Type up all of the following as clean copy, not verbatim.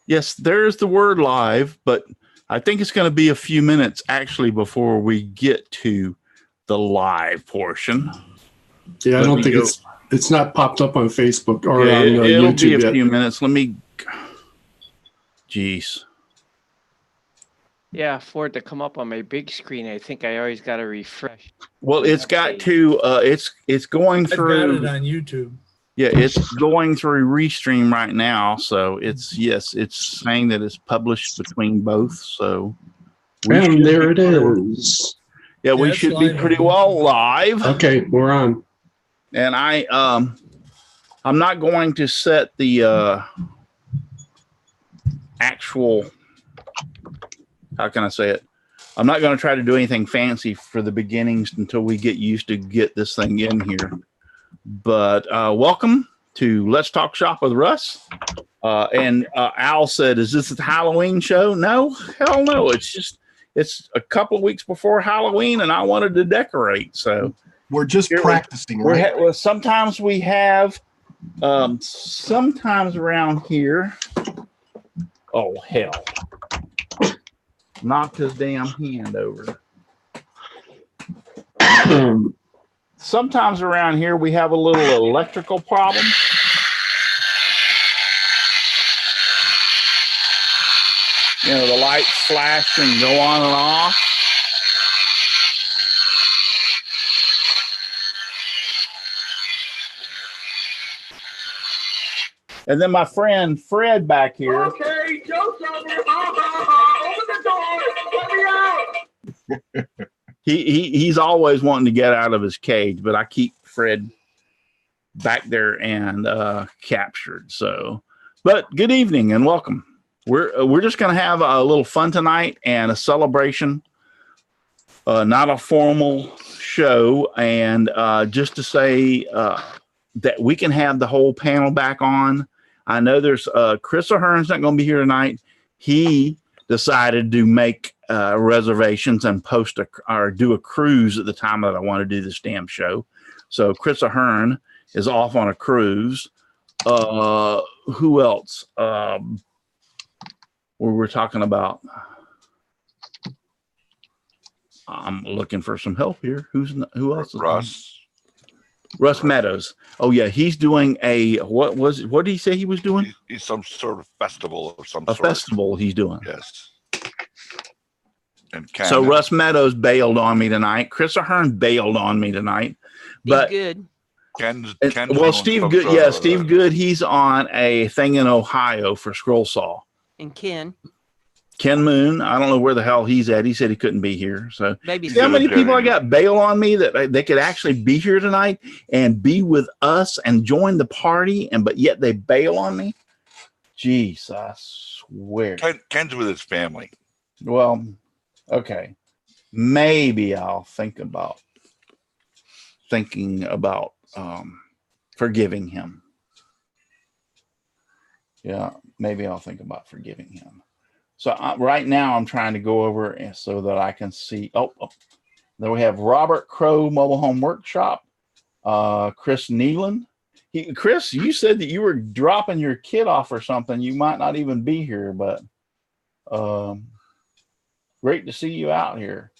Yes, there's the word live, but I think it's going to be a few minutes actually before we get to the live portion. Yeah, I don't think it's not popped up on Facebook or on it'll YouTube be a yet. few minutes. Let me. Jeez. Yeah, for it to come up on my big screen, I think I always got to refresh. Well, it's got to. It's going through. I've got it on YouTube. Yeah, it's going through Restream right now. So it's saying that it's published between both. So and there it is. Yeah, we should be pretty well live. Okay, we're on. And I'm not going to set the actual. How can I say it? I'm not going to try to do anything fancy for the beginnings until we get used to get this thing in here. But welcome to Let's Talk Shop with Russ. And Al said, "Is this a Halloween show?" No, hell no. It's a couple of weeks before Halloween, and I wanted to decorate. So we're just practicing. Well, sometimes we have, sometimes around here. Oh hell! Knocked his damn hand over. Sometimes around here we have a little electrical problem. You know, the lights flash and go on and off. And then my friend Fred back here. Okay, joke's over. Open the door. Let me out. He's always wanting to get out of his cage, but I keep Fred back there and captured. So, but good evening and welcome. We're just going to have a little fun tonight and a celebration. Not a formal show, and just to say that we can have the whole panel back on. I know there's Chris Ahern's not going to be here tonight. He decided to make reservations and do a cruise at the time that I want to do this damn show. So Chris Ahern is off on a cruise. Who else? We're talking about. I'm looking for some help here. Who else? Russ. Russ Meadows. Oh yeah, he's doing what did he say he was doing? He's some sort of festival of some sort. A festival he's doing. Yes. And so Russ Meadows bailed on me tonight. Chris Ahern bailed on me tonight. But he's good. Steve Good. Yeah, Steve Good. He's on a thing in Ohio for Scroll Saw. And Ken Moon, I don't know where the hell he's at. He said he couldn't be here. So maybe see how many people I got bail on me that they could actually be here tonight and be with us and join the party, but yet they bail on me. Jeez, I swear. Ken's with his family. Well, okay. Maybe I'll thinking about forgiving him. Yeah, maybe I'll think about forgiving him. So right now I'm trying to go over so that I can see. Oh, then we have Robert Crow Mobile Home Workshop, Chris Nealon. Chris, you said that you were dropping your kid off or something. You might not even be here, but great to see you out here.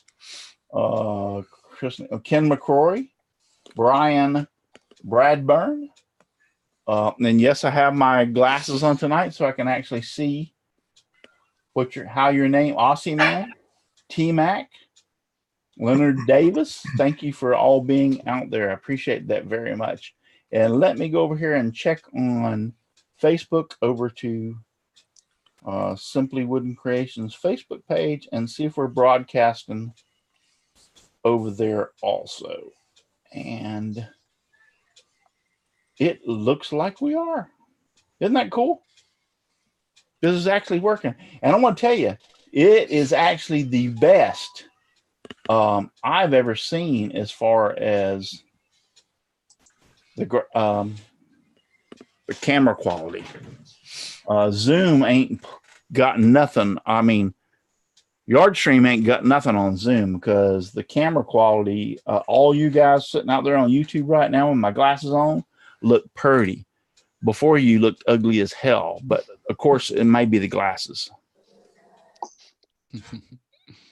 Ken McCrory, Brian Bradburn. And yes, I have my glasses on tonight so I can actually see how your name, Aussie Man, T-Mac, Leonard Davis. Thank you for all being out there. I appreciate that very much. And let me go over here and check on Facebook over to Simply Wooden Creations Facebook page and see if we're broadcasting over there also. And it looks like we are. Isn't that cool? This is actually working. And I want to tell you, it is actually the best I've ever seen as far as the camera quality. Zoom ain't got nothing. I mean, Yardstream ain't got nothing on Zoom because the camera quality, all you guys sitting out there on YouTube right now with my glasses on, look pretty. before you looked ugly as hell, but of course it might be the glasses.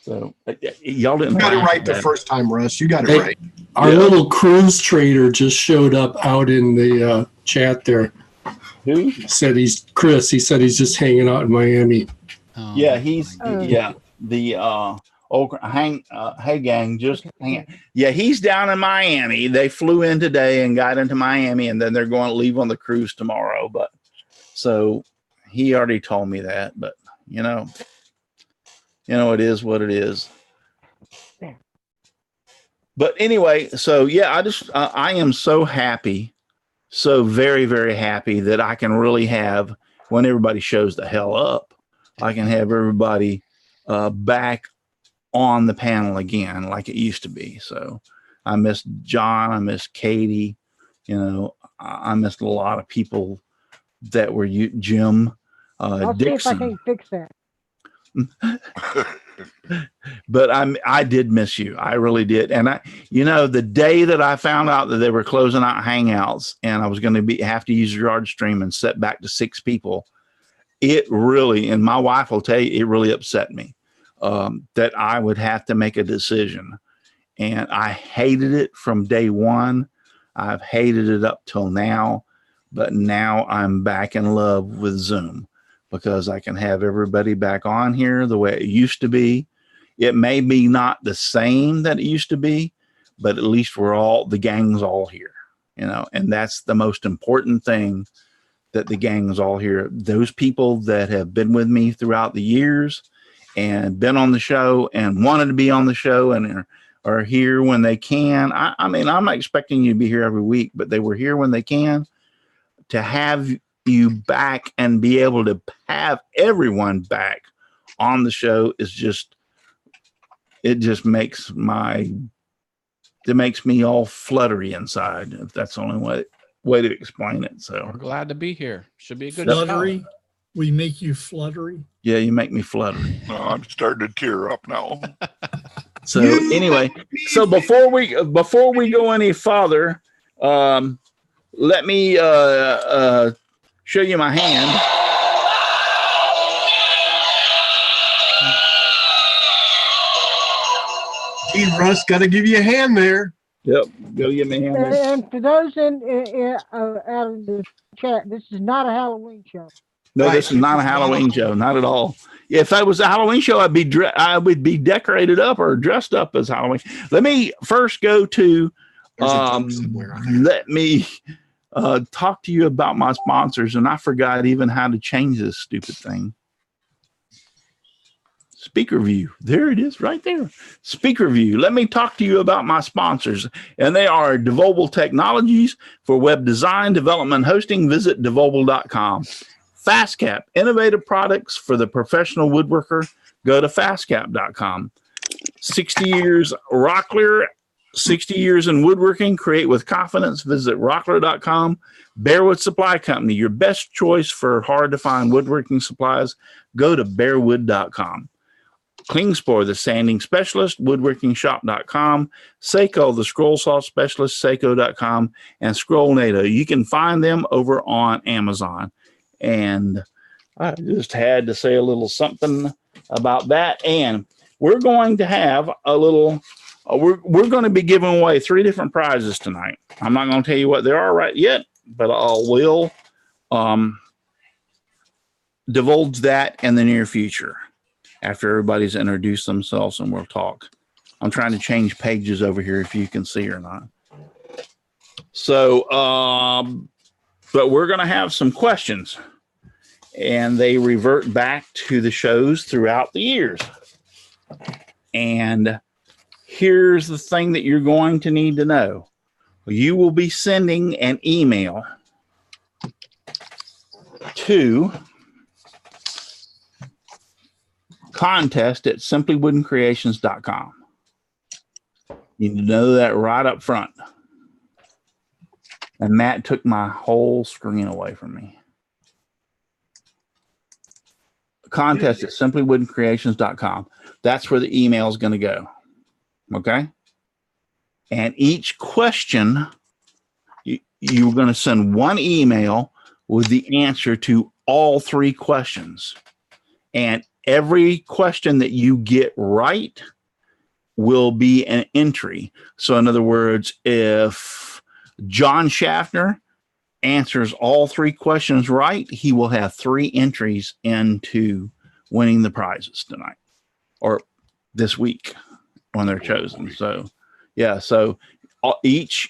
So y'all didn't You got it right the that. first time, Russ. You got it Hey, right. Our little cruise trader just showed up out in the chat there. Who? Said he's Chris. He said he's just hanging out in Miami. Oh, Yeah, he's my goodness. yeah, the hey gang, just hang on. Yeah, he's down in Miami. They flew in today and got into Miami, and then they're going to leave on the cruise tomorrow. But so he already told me that, but you know, it is what it is. But anyway, so yeah, I am so happy, so very, very happy that I can really have, when everybody shows the hell up, I can have everybody back on the panel again like it used to be. So I miss John, I miss Katie, I missed a lot of people that were Jim, I'll Dixon. see if I can fix that. But I did miss you. I really did. And the day that I found out that they were closing out Hangouts and I was going to have to use Yard Stream and set back to 6 people, it really, and my wife will tell you, it really upset me that I would have to make a decision. And I hated it from day one. I've hated it up till now, but now I'm back in love with Zoom because I can have everybody back on here the way it used to be. It may be not the same that it used to be, but at least the gang's all here, and that's the most important thing, that the gang's all here. Those people that have been with me throughout the years and been on the show and wanted to be on the show and are here when they can. I mean, I'm not expecting you to be here every week, but they were here when they can. To have you back and be able to have everyone back on the show is it makes me all fluttery inside, if that's the only way to explain it. So We're glad to be here. Should be a good Fluttery. show. We make you fluttery. Yeah, you make me fluttery. Oh, I'm starting to tear up now. So anyway, so before we go any farther, let me show you my hand. Hey, Russ, got to give you a hand there. Yep, go give me a hand there. And for those out of the chat, this is not a Halloween show. No, this is not a Halloween show, not at all. If I was a Halloween show, I would be decorated up or dressed up as Halloween. Let me first go to. Let me talk to you about my sponsors, and I forgot even how to change this stupid thing. Speaker view. There it is right there. Speaker view. Let me talk to you about my sponsors. And they are Devobal Technologies for web design, development, hosting. Visit devobal.com. FastCap, innovative products for the professional woodworker. Go to fastcap.com. 60 years Rockler, 60 years in woodworking. Create with confidence. Visit rockler.com. Bearwood Supply Company, your best choice for hard to find woodworking supplies. Go to bearwood.com. Klingspor, the sanding specialist, woodworkingshop.com. Seiko, the scroll saw specialist, seiko.com. And Scrollnado. You can find them over on Amazon. And I just had to say a little something about that. And we're going to have a little, we're going to be giving away 3 different prizes tonight. I'm not going to tell you what they are right yet, but I will divulge that in the near future after everybody's introduced themselves and we'll talk. I'm trying to change pages over here if you can see or not. So, but we're going to have some questions, and they revert back to the shows throughout the years. And here's the thing that you're going to need to know. You will be sending an email to contest@simplywoodencreations.com. You need to know that right up front. And Matt took my whole screen away from me. Contest@simplywoodencreations.com. That's where the email is going to go. Okay? And each question, you're going to send one email with the answer to all three questions. And every question that you get right will be an entry. So in other words, if John Schaffner answers all three questions right, he will have 3 entries into winning the prizes tonight or this week when they're chosen. So, yeah, so each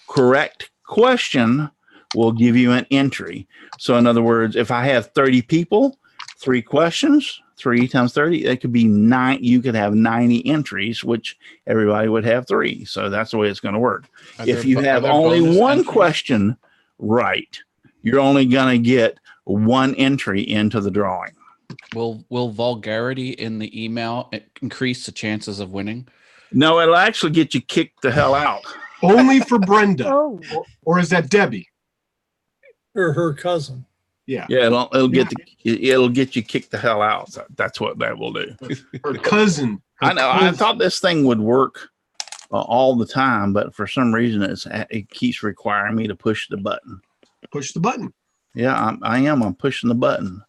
correct question will give you an entry. So, in other words, if I have 30 people, 3 questions, 3 times 30, it could be 9. You could have 90 entries, which everybody would have 3. So that's the way it's going to work. If you have only one question right, you're only going to get 1 entry into the drawing. Will vulgarity in the email increase the chances of winning? No, it'll actually get you kicked the hell out. Only for Brenda. Oh, Or is that Debbie? Or her cousin. Yeah. Yeah, it'll get you kicked the hell out. So that's what that will do. Her cousin. I know. I thought this thing would work all the time, but for some reason it keeps requiring me to push the button. Push the button. Yeah, I am. I'm pushing the button.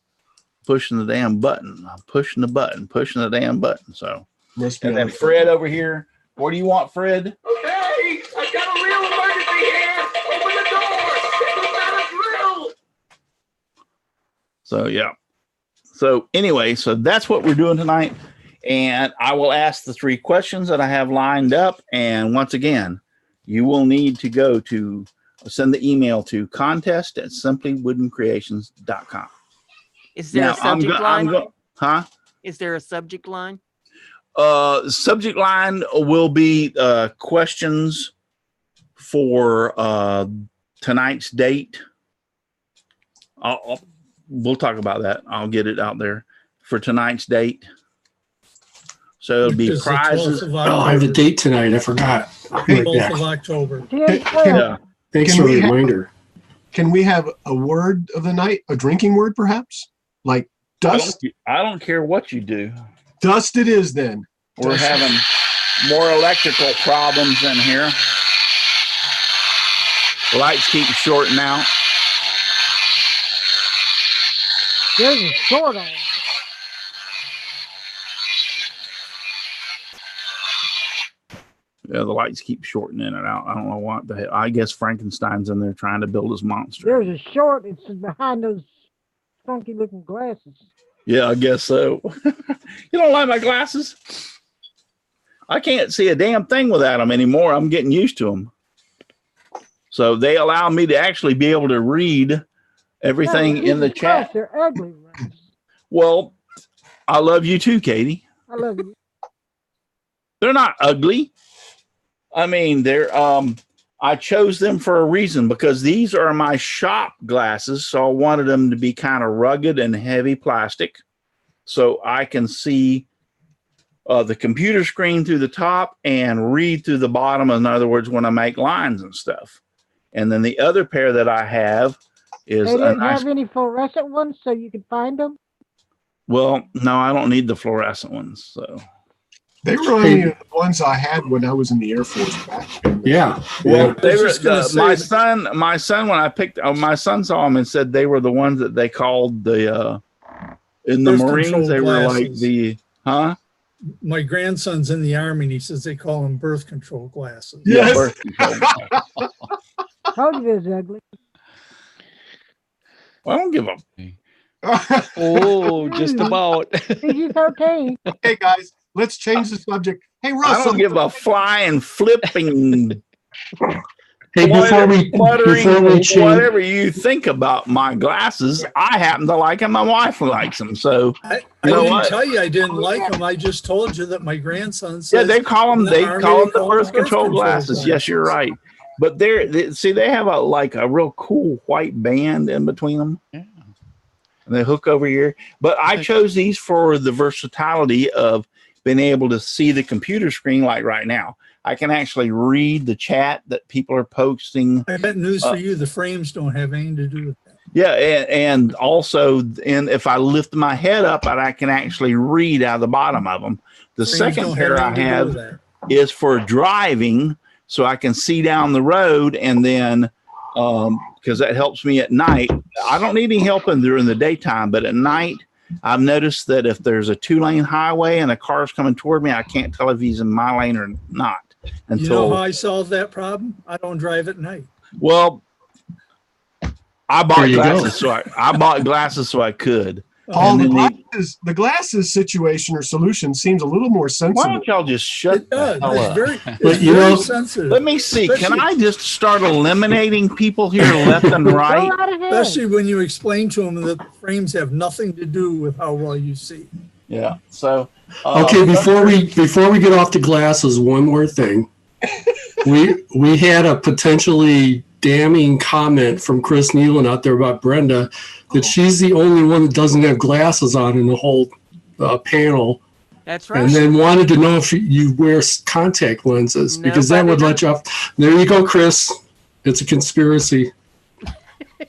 Pushing the damn button. I'm pushing the button. Pushing the damn button. So, and then Fred over here. What do you want, Fred? Okay, I got a real emergency here. Open the door. This is not a drill. So, yeah. So, anyway, so that's what we're doing tonight. And I will ask the 3 questions that I have lined up. And once again, you will need to go to send the email to contest@simplywoodencreations.com. Is there Now, a subject line? Huh? Is there a subject line? Subject line will be questions for tonight's date. We'll talk about that. I'll get it out there for tonight's date. So it'll be prizes. Oh, I have a date tonight. I forgot. 12th of October. Yeah. Thanks for the reminder. Can we have a word of the night? A drinking word, perhaps? Like dust? I don't care what you do. Dust it is then. We're having more electrical problems in here. The lights keep shorting out. there's a short on it. Yeah, the lights keep shorting in and out. I don't know what the hell. I guess Frankenstein's in there trying to build his monster. There's a short. It's behind those funky looking glasses. Yeah, I guess so. You don't like my glasses? I can't see a damn thing without them anymore. I'm getting used to them. So they allow me to actually be able to read everything in the chat. They're ugly. Russ. Well, I love you too, Katie. I love you. They're not ugly. I mean, they're I chose them for a reason because these are my shop glasses. So I wanted them to be kind of rugged and heavy plastic so I can see the computer screen through the top and read through the bottom. In other words, when I make lines and stuff. And then the other pair that I have is They a didn't nice. have any fluorescent ones so you could find them? Well, no, I don't need the fluorescent ones. So. They remind me of the ones I had when I was in the Air Force back. Yeah. Well, they were just gonna say my son. When I picked, my son saw them and said they were the ones that they called the in the Birth Marines. control They were like glasses. the My grandson's in the Army, and he says they call them birth control glasses. Yes. birth control. Told you it was ugly. Well, I don't give a. Oh, just about. PG-13. Hey guys, let's change the subject. Hey I Russ, don't give a flying, flipping, Hey, before we change, whatever you think about my glasses. I happen to like them. My wife likes them. So I You know didn't what? tell you I didn't like them. I just told you that my grandson says. yeah, they call them. in They Army, call them the call birth control glasses. Yes, you're right. But see, they have a real cool white band in between them. Yeah. And they hook over here. But I chose these for the versatility of being able to see the computer screen like right now. I can actually read the chat that people are posting. I got news for you. The frames don't have anything to do with that. Yeah, and also, if I lift my head up, I can actually read out of the bottom of them. The Frames second don't pair I anything to do have with that. is for driving, so I can see down the road and then because that helps me at night. I don't need any help during the daytime, but at night, I've noticed that if there's a 2-lane highway and a car's coming toward me, I can't tell if he's in my lane or not. Until, you know how I solved that problem? I don't drive at night. Well, I bought There you glasses, go. I bought glasses so I could. Paul, And then the glasses situation or solution seems a little more Why sensible. don't y'all just shut It the does. hell It's up? very, But it's you very know- sensitive. Let me see. Can Especially- I just start eliminating people here left and Go right? right ahead. Especially when you explain to them that the frames have nothing to do with how well you see. Yeah. So Okay, before we get off the glasses, one more thing. We had a potentially damning comment from Chris Nealon out there about Brenda that she's the only one that doesn't have glasses on in the whole panel, That's right. and then wanted to know if you wear contact lenses because that Nobody would let you off. There you go, Chris. It's a conspiracy.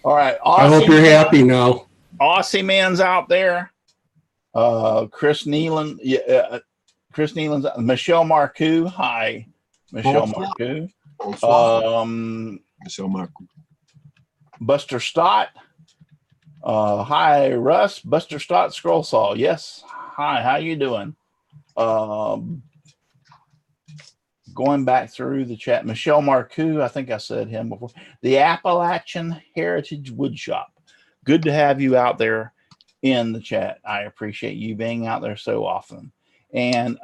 all right. I hope you're happy now. Aussie man's out there. Chris Nealon. Chris Nealon's Michelle Marcoux. Hi, Michelle Marcoux. So Marco. Buster Stott. Hi, Russ. Buster Stott Scroll Saw. Yes. Hi, how you doing? Going back through the chat, Michelle Marcoux, I think I said him before. The Appalachian Heritage Woodshop. Good to have you out there in the chat. I appreciate you being out there so often. And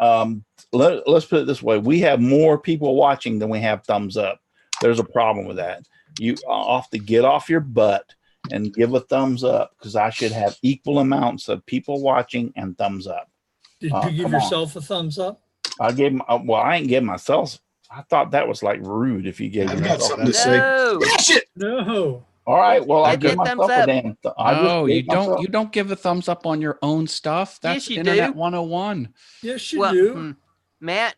let's put it this way. We have more people watching than we have thumbs up. There's a problem with that. You have to get off your butt and give a thumbs up because I should have equal amounts of people watching and thumbs up. Did you give yourself a thumbs up? I gave well, I ain't giving myself. I thought that was like rude if you gave I've got yourself something to that. say. No. Yeah, shit. No. All right, well, I I give did thumbs myself a up. damn. No, you don't. You don't give a thumbs up on your own stuff. That's Yes, you Internet do. 101. Yes, you Well, do. Matt,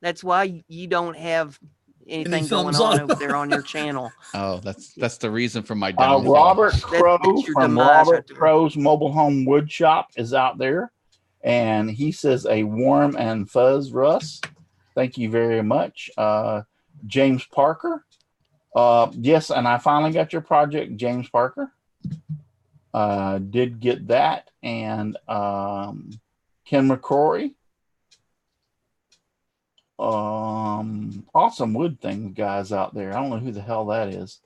that's why you don't have anything going thumbs on up. over there on your channel. Oh, that's the reason for my downfall. Robert Crow that's your from demise Robert right there. Crow's Mobile Home Wood Shop is out there, and he says a warm and fuzz Russ. Thank you very much, James Parker. Yes, and I finally got your project, James Parker. Did get that, and Ken McCrory. Awesome wood thing guys out there. I don't know who the hell that is.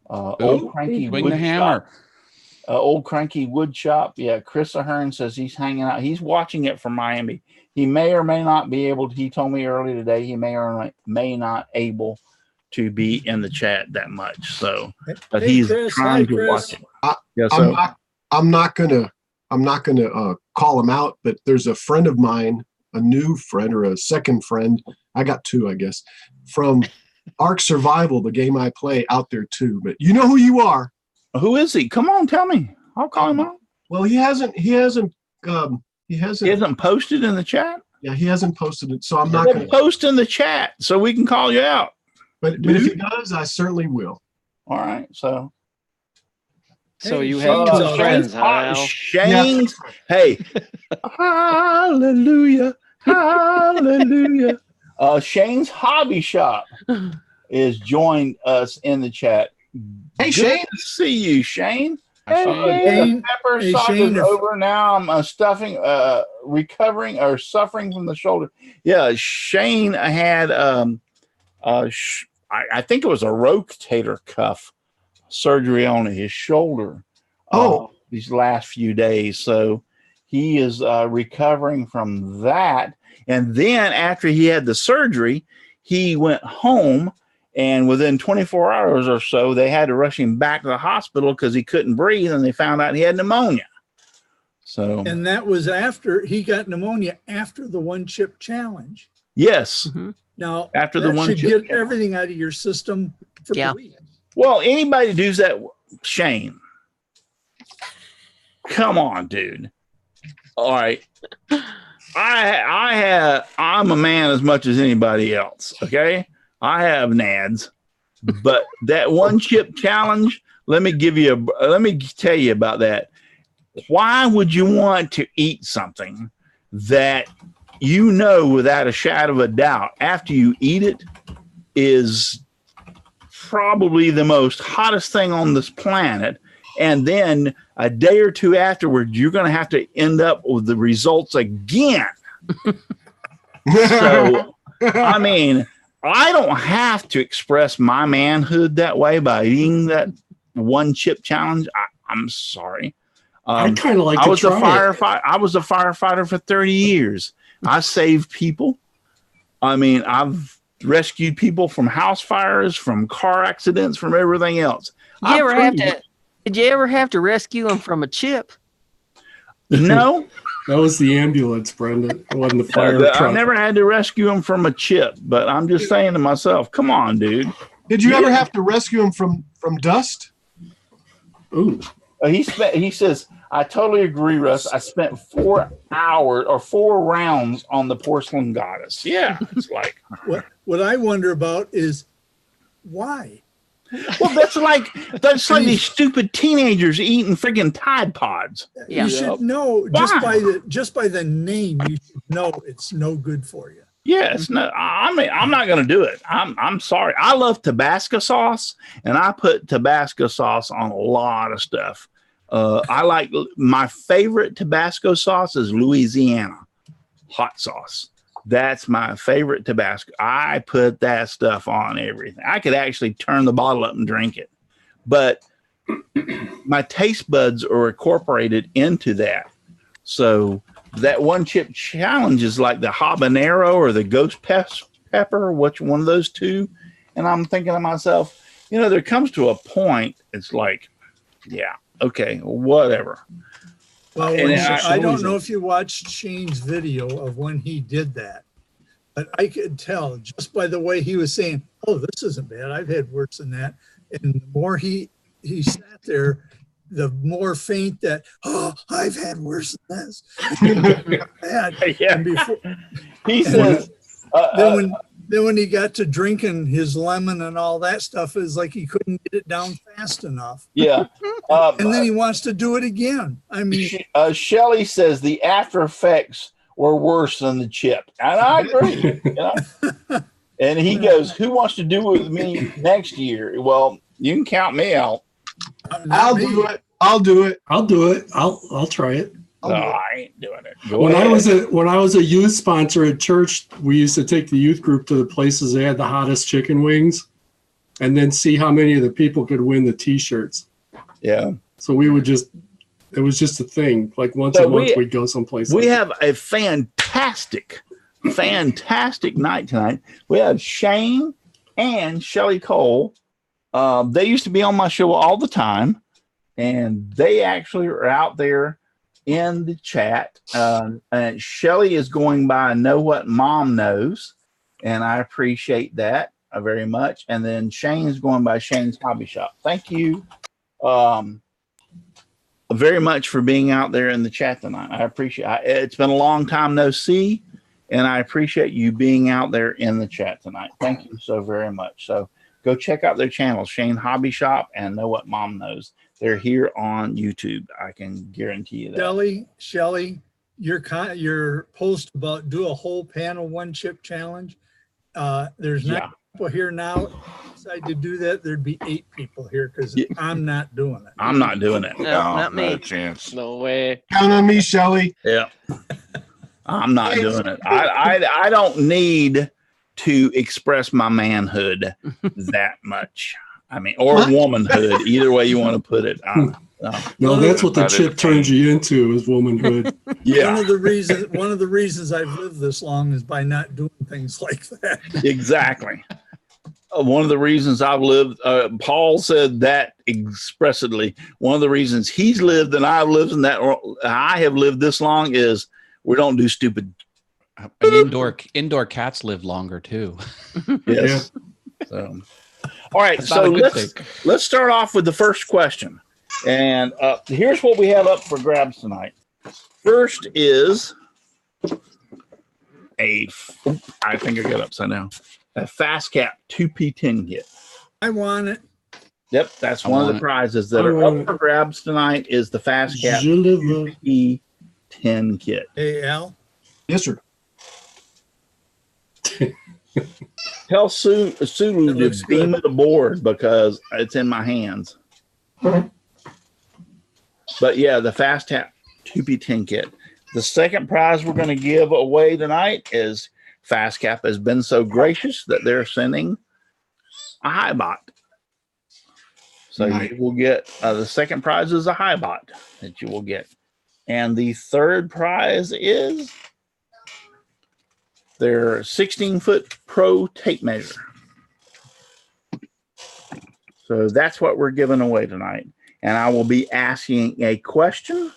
Old Cranky Swing Wood the hammer. Shop. Old Cranky Wood Shop. Yeah, Chris Ahern says he's hanging out. He's watching it from Miami. He may or may not be able to. He told me earlier today he may or may not able to be in the chat that much. So, but Hey, he's Chris. trying Hi, to Chris. watch it. Yeah, so I'm not gonna call him out, but there's a friend of mine, a new friend or a second friend. I got two, I guess, from Ark Survival, the game I play, out there too. But you know who you are. who is he? Come on, tell me. I'll call him out. Well, he hasn't Posted in the chat. Yeah, he hasn't posted it, so I'm not Well, gonna. post in the chat so we can call you out. But if he does, I certainly will. All right, so So Hey, you Shane's have all two right. friends, huh, Al? Shane's, hey, hallelujah, hallelujah. Shane's Hobby Shop is joined us in the chat. Hey, Good Shane. to see you, Shane. Shane, The pepper hey, sock Shane, is if- over now. I'm recovering or suffering from the shoulder. Yeah, Shane had I think it was a rotator cuff surgery on his shoulder. These last few days, so he is recovering from that. And then after he had the surgery, he went home. And within 24 hours or so, they had to rush him back to the hospital because he couldn't breathe, and they found out he had pneumonia. So, And that was after he got pneumonia after the one chip challenge. yes, Now, After the that one should chip get challenge. everything out of your system for Yeah. the week. well, anybody does that, Shane. Come on, dude. All right, I'm a man as much as anybody else. Okay, I have nads, but that one chip challenge. Let me tell you about that. Why would you want to eat something that you know without a shadow of a doubt after you eat it is probably the most hottest thing on this planet. And then a day or two afterwards, you're going to have to end up with the results again. So, I mean, I don't have to express my manhood that way by eating that one chip challenge. I'm sorry. I'd kind of like to try it. I was a firefighter for 30 years. I saved people. I mean, I've rescued people from house fires, from car accidents, from everything else. Did you ever have to rescue them from a chip? No. That was the ambulance, Brenda. It wasn't the fire truck. I never had to rescue them from a chip, but I'm just saying to myself, come on, dude. Did you ever have to rescue them from dust? Ooh. He says, I totally agree, Russ. I spent 4 hours or 4 rounds on the porcelain goddess. Yeah. It's like What I wonder about is why? Well, that's like these stupid teenagers eating freaking Tide Pods. Yeah. You should know just by the name. You should know it's no good for you. Yes, no, I mean, I'm not going to do it. I'm sorry. I love Tabasco sauce, and I put Tabasco sauce on a lot of stuff. I like my favorite Tabasco sauce is Louisiana hot sauce. That's my favorite Tabasco. I put that stuff on everything. I could actually turn the bottle up and drink it, but my taste buds are incorporated into that. So that one chip challenge is like the habanero or the ghost pepper, which one of those two. And I'm thinking to myself, there comes to a point, it's like, yeah, okay, whatever. Well, I don't know if you watched Shane's video of when he did that, but I could tell just by the way he was saying, oh, this isn't bad. I've had worse than that. And the more he sat there, the more faint that, oh, I've had worse than this. Bad. Yeah. And before, he says, then when he got to drinking his lemon and all that stuff, it's like he couldn't get it down fast enough. Yeah. And then he wants to do it again. I mean, Shelly says the after effects were worse than the chip. And I agree. And he goes, who wants to do it with me next year? Well, you can count me out. I'll do it. I'll do it. I'll try it. I ain't doing it. When I was a youth sponsor at church, we used to take the youth group to the places that had the hottest chicken wings, and then see how many of the people could win the T-shirts. Yeah. So we would it was just a thing. Like once a month, we'd go someplace. We have a fantastic night tonight. We have Shane and Shelly Cole. They used to be on my show all the time, and they actually are out there in the chat. And Shelly is going by Know What Mom Knows, and I appreciate that very much. And then Shane's going by Shane's Hobby Shop. Thank you very much for being out there in the chat tonight. I appreciate it. It's been a long time no see, and I appreciate you being out there in the chat tonight. Thank you so very much. So go check out their channels, Shane Hobby Shop and Know What Mom Knows. They're here on YouTube. I can guarantee you that. Shelly, your post about do a whole panel one chip challenge. There's not people here now. Decide to do that, there'd be 8 people here because I'm not doing it. I'm not doing it. No, not me. Not a chance. No way. Count on me, Shelly. Yeah. I'm not doing it. I don't need to express my manhood that much. I mean, or womanhood, either way you want to put it. No, that's what the chip turns you into is womanhood. Yeah. One of the reasons I've lived this long is by not doing things like that. Exactly. One of the reasons I've lived, Paul said that expressly. One of the reasons he's lived and I've lived and that I have lived this long is we don't do stupid. And indoor cats live longer too. Yes. Yeah. So, all right. So let's start off with the first question. And here's what we have up for grabs tonight. First is I think I got upside down. A Fast Cap 2P10 kit. I want it. Yep, that's one of the prizes that are up for grabs tonight is the Fast Cap 2P10 kit. Hey, Al? Yes, sir. Tell Sulu That to looks beam good. it aboard because it's in my hands. But yeah, the Fast Tap 2P10 kit. The second prize we're going to give away tonight is FastCap has been so gracious that they're sending a Highbot. So Nice. you will get the second prize is a Highbot that you will get. And the third prize is their 16-foot Pro tape measure. So that's what we're giving away tonight. And I will be asking a question.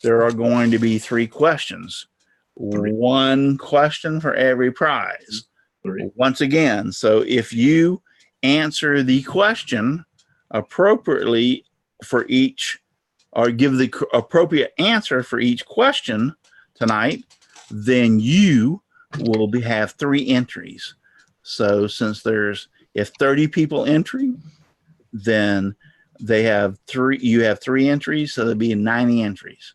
There are going to be 3 questions. 1 question for every prize. 3. Once again, so if you answer the question appropriately for each, or give the appropriate answer for each question tonight, then you will have 3 entries. So since if 30 people entry, then you have 3 entries, so there'll be 90 entries.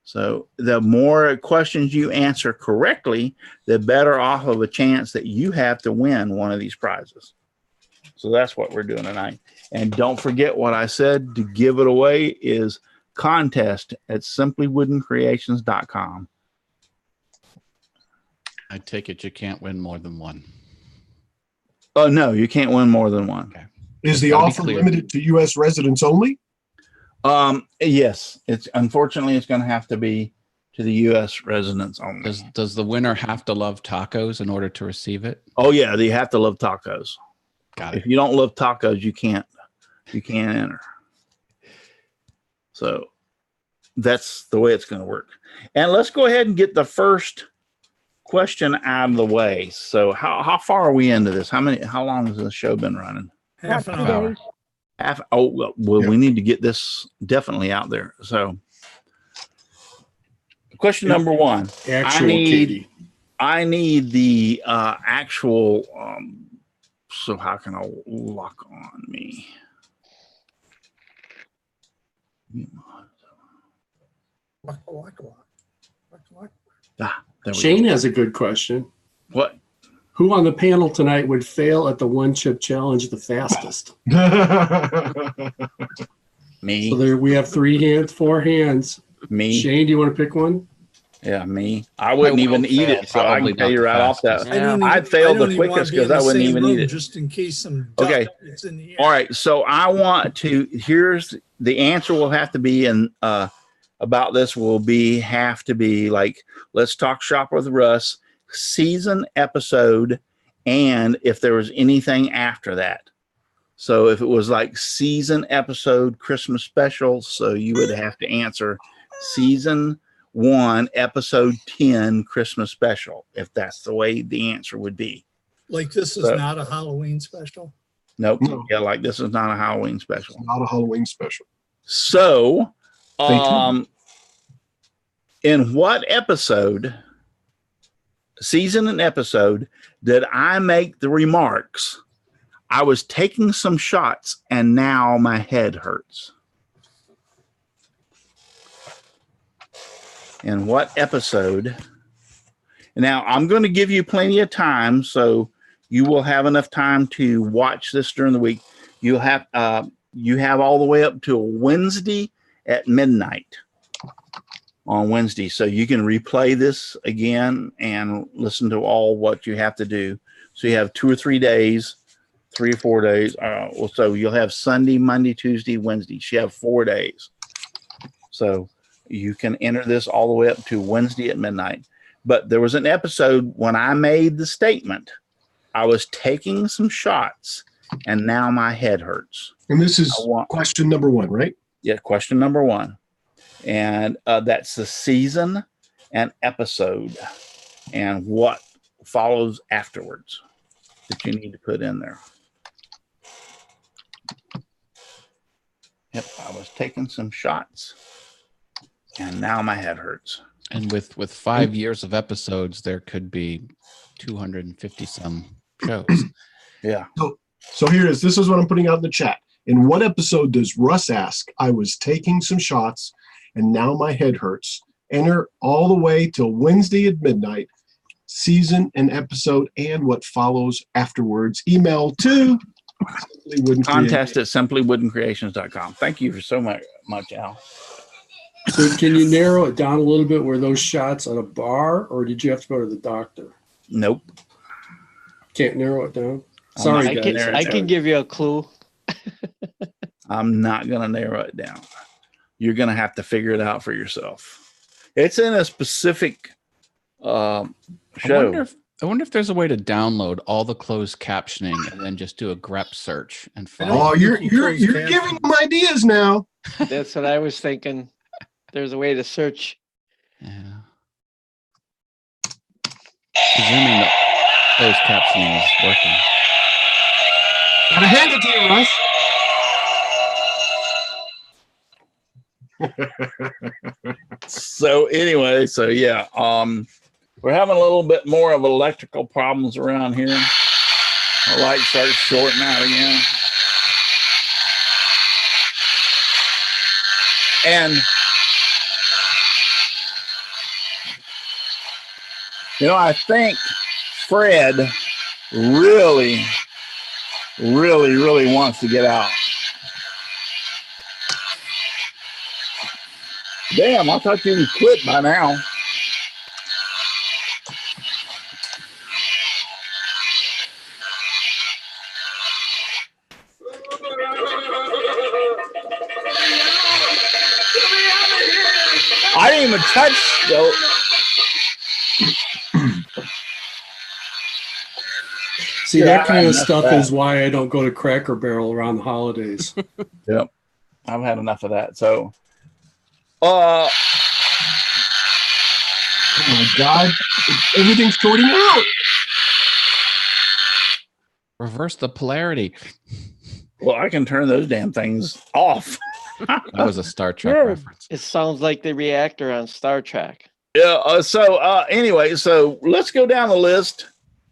So the more questions you answer correctly, the better off of a chance that you have to win one of these prizes. So that's what we're doing tonight. And don't forget what I said, to give it away is contest at simplywoodencreations.com. I take it you can't win more than one. Oh, no, you can't win more than one. Okay. Is the offer limited to U.S. residents only? Yes, unfortunately it's going to have to be to the U.S. residents only. Does the winner have to love tacos in order to receive it? Oh yeah, you have to love tacos. Got it. If you don't love tacos, you can't enter. So that's the way it's going to work. And let's go ahead and get the first question out of the way. So how far are we into this? How long has the show been running? Half an hour. Well, we need to get this definitely out there. So question number 1. I need the actual so how can I lock on me? Shane has a good question. What? Who on the panel tonight would fail at the 1-chip challenge the fastest? Me. So there we have 4 hands. Me. Shane, do you want to pick one? Yeah, me. I wouldn't even eat it, so I can tell you right off that. Yeah. I'd fail the quickest because I wouldn't even eat it. Just in case some okay. It's in the air. All right. So I want to. Here's the answer. Will have to be in about this. Have to be like Let's Talk Shop with Russ season episode, and if there was anything after that. So if it was like season episode Christmas special, so you would have to answer season 1 episode 10 Christmas special, if that's the way the answer would be. Like this is not a Halloween special? Nope. No. Yeah, like this is not a Halloween special. It's not a Halloween special. So in what season and episode did I make the remarks, I was taking some shots and now my head hurts? In what episode? Now I'm going to give you plenty of time, so you will have enough time to watch this during the week. You have all the way up to Wednesday at midnight on Wednesday, so you can replay this again and listen to all what you have to do. So you have 2 or 3 days, 3 or 4 days. So you'll have Sunday, Monday, Tuesday, Wednesday. So you have 4 days. So you can enter this all the way up to Wednesday at midnight. But there was an episode when I made the statement, I was taking some shots and now my head hurts. And this is question number 1, right? Yeah, question number 1. And that's the season and episode and what follows afterwards that you need to put in there. Yep, I was taking some shots and now my head hurts. And with 5 years of episodes, there could be 250 some shows. Yeah. So here it is. This is what I'm putting out in the chat. In what episode does Russ ask, I was taking some shots and now my head hurts? Enter all the way till Wednesday at midnight. season and episode and what follows afterwards. Email to contest at simplywoodencreations.com. Thank you for so much, Al. So can you narrow it down a little bit? Were those shots at a bar, or did you have to go to the doctor? Nope. Can't narrow it down? Sorry, guys. I can give you a clue. I'm not going to narrow it down. You're going to have to figure it out for yourself. It's in a specific show. I wonder if there's a way to download all the closed captioning and then just do a grep search and find. Oh, you're giving them ideas now. That's what I was thinking. There's a way to search. Yeah. Presuming that closed captioning is working. Gotta hand it to you, Russ. So anyway, yeah, we're having a little bit more of electrical problems around here. The light starts shorting out again. And I think Fred really wants to get out. Damn, I thought you would quit by now. I didn't even touch though. See, that kind of stuff is why I don't go to Cracker Barrel around the holidays. Yep. I've had enough of that. So, oh my God, everything's sorting out. Reverse the polarity. Well, I can turn those damn things off. That was a Star Trek reference. It sounds like the reactor on Star Trek. Yeah. Anyway, so let's go down the list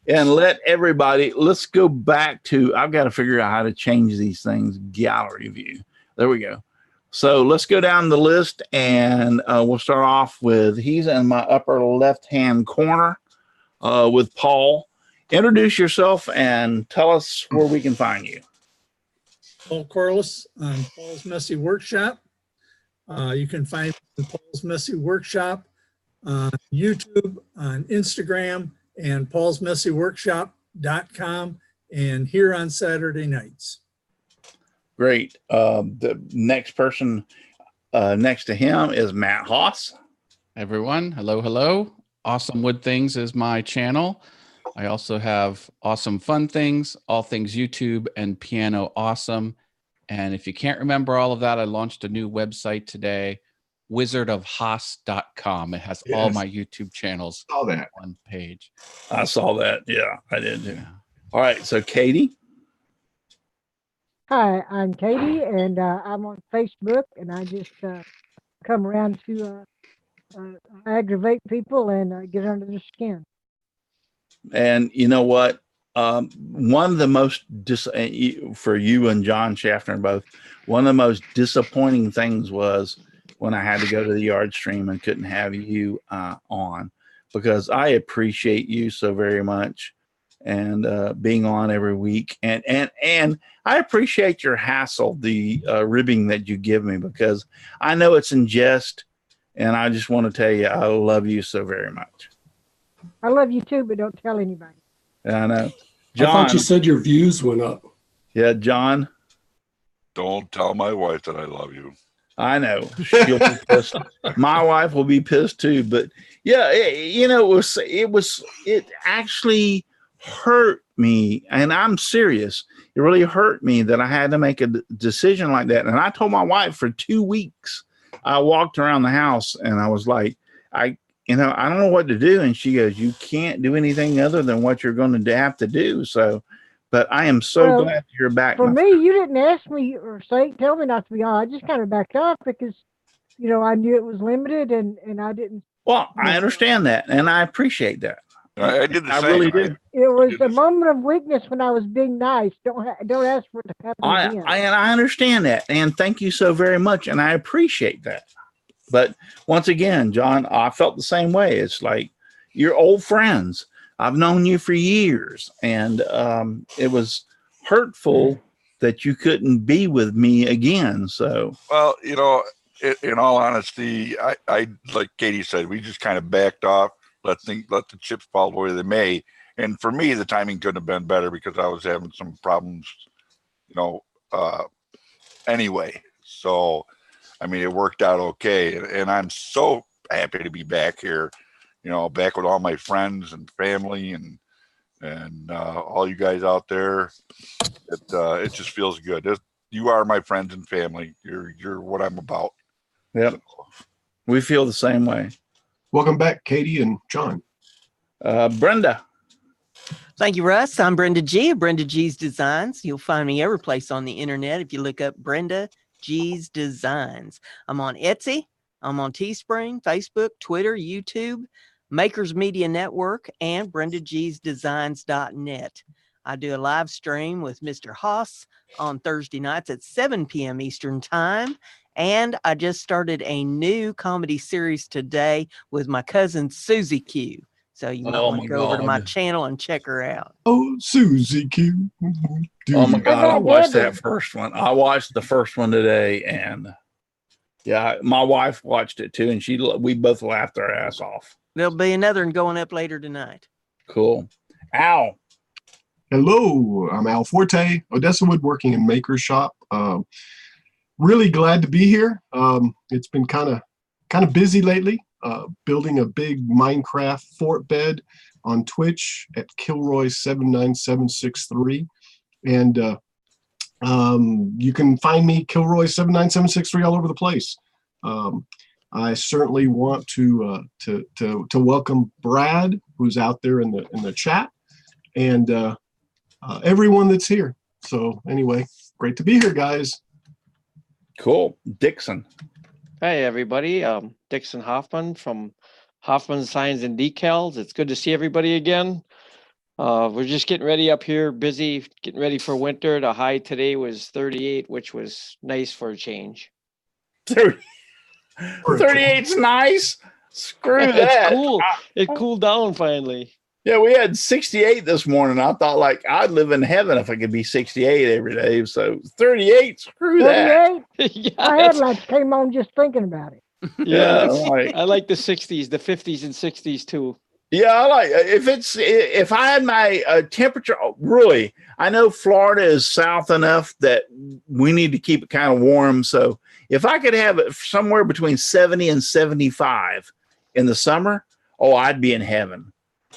and let's go back to, I've got to figure out how to change these things. Gallery view. There we go. So let's go down the list and we'll start off with, he's in my upper left-hand corner with Paul. Introduce yourself and tell us where we can find you. Paul Corliss on Paul's Messy Workshop. You can find Paul's Messy Workshop on YouTube, on Instagram, and paulsmessyworkshop.com, and here on Saturday nights. Great. The next person next to him is Matt Haas. Everyone, hello. Awesome Wood Things is my channel. I also have Awesome Fun Things, All Things YouTube, and Piano Awesome. And if you can't remember all of that, I launched a new website today, wizardofhaas.com. It has all my YouTube channels on one page. I saw that. Yeah, I did too. All right, so Katie. Hi, I'm Katie, and I'm on Facebook, and I just come around to aggravate people and get under their skin. And you know what? One of the most, for you and John Schaffner both, one of the most disappointing things was when I had to go to the yard stream and couldn't have you on, because I appreciate you so very much and being on every week. And I appreciate your hassle, the ribbing that you give me, because I know it's in jest. And I just want to tell you, I love you so very much. I love you too, but don't tell anybody. I know. John, I thought you said your views went up. Yeah, John. Don't tell my wife that I love you. I know. She'll be pissed. My wife will be pissed too. But yeah, it actually hurt me. And I'm serious. It really hurt me that I had to make a decision like that. And I told my wife for 2 weeks, I walked around the house and I was like, I don't know what to do. And she goes, you can't do anything other than what you're going to have to do. So, but I am so glad you're back. For me, you didn't ask me or tell me not to be on. I just kind of backed off because, I knew it was limited and I didn't. Well, I understand that. And I appreciate that. I did the same. I really did. It was a moment of weakness when I was being nice. Don't ask for it to happen again. I understand that. And thank you so very much. And I appreciate that. But once again, John, I felt the same way. It's like, you're old friends. I've known you for years, and it was hurtful that you couldn't be with me again. So, well, in all honesty, I like Katie said, we just kind of backed off, let the chips fall where they may. And for me, the timing couldn't have been better because I was having some problems, anyway. So, I mean, it worked out okay, and I'm so happy to be back here, back with all my friends and family and all you guys out there. It just feels good. You are my friends and family. You're what I'm about. Yep. So. We feel the same way. Welcome back, Katie and John. Brenda. Thank you, Russ. I'm Brenda G of Brenda G's Designs. You'll find me every place on the internet if you look up Brenda G's Designs. I'm on Etsy. I'm on Teespring, Facebook, Twitter, YouTube, Makers Media Network, and BrendaG'sDesigns.net. I do a live stream with Mr. Haas on Thursday nights at 7 p.m. Eastern Time. And I just started a new comedy series today with my cousin Susie Q. So you might want to go over to my channel and check her out. Oh, Susie Q. Oh my God, I watched that first one. I watched the first one today, and yeah, my wife watched it too, and we both laughed our ass off. There'll be another one going up later tonight. Cool. Al. Hello, I'm Al Forte, Odessa Woodworking and Maker Shop. Really glad to be here. It's been kind of busy lately. Building a big Minecraft fort bed on Twitch at Kilroy79763, and you can find me Kilroy79763 all over the place. I certainly want to welcome Brad, who's out there in the chat, and everyone that's here. So anyway, great to be here, guys. Cool. Dixon. Hey, everybody. Dixon Hoffman from Hoffman Signs and Decals. It's good to see everybody again. We're just getting ready up here, busy, getting ready for winter. The high today was 38, which was nice for a change. 38's nice. Screw that. It's cool. It cooled down finally. Yeah, we had 68 this morning. I thought like I'd live in heaven if I could be 68 every day. So 38, screw 38? that. Yeah, My headlights came on just thinking about it. Yeah, I like the 60s, the 50s and 60s too. Yeah, I like if I had my temperature. Really, I know Florida is south enough that we need to keep it kind of warm. So if I could have it somewhere between 70 and 75 in the summer, I'd be in heaven.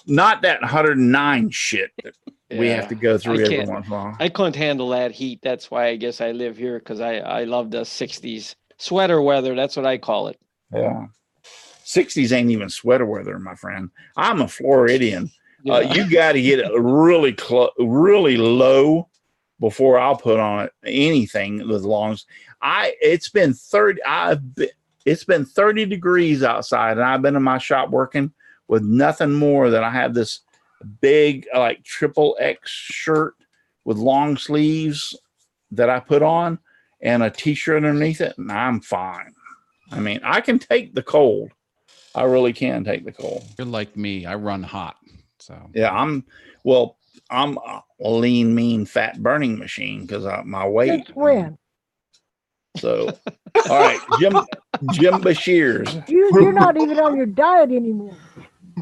Not that 109 shit that we have to go through every once in a while. I couldn't handle that heat. That's why I guess I live here, because I love the 60s. Sweater weather, that's what I call it. Yeah. 60s ain't even sweater weather, my friend. I'm a Floridian. Yeah. You got to get it really low before I'll put on it anything as long as it's been 30 degrees outside, and I've been in my shop working with nothing more than I have this big like triple X shirt with long sleeves that I put on and a t-shirt underneath it, and I'm fine. I mean, I can take the cold. I really can take the cold. You're like me. I run hot. So yeah, I'm a lean, mean, fat burning machine because my weight. Since when? So, all right, Jim Bashirs. You're not even on your diet anymore.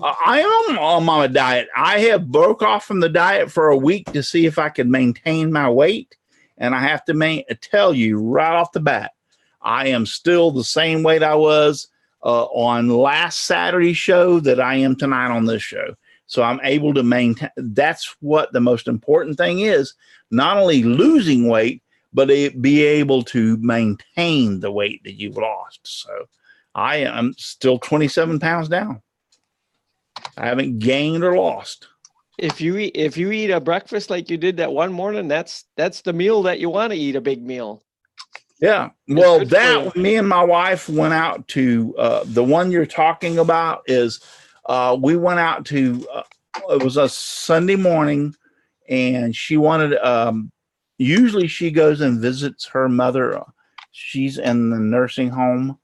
I am on a diet. I have broke off from the diet for a week to see if I could maintain my weight. And I have to tell you right off the bat, I am still the same weight I was on last Saturday's show that I am tonight on this show. So I'm able to maintain. That's what the most important thing is, not only losing weight, but be able to maintain the weight that you've lost. So I am still 27 pounds down. I haven't gained or lost. If you eat a breakfast like you did that one morning, that's the meal that you want to eat, a big meal. Yeah. Well, me and my wife went out to the one you're talking about is we went out to it was a Sunday morning, and she wanted usually she goes and visits her mother. She's in the nursing home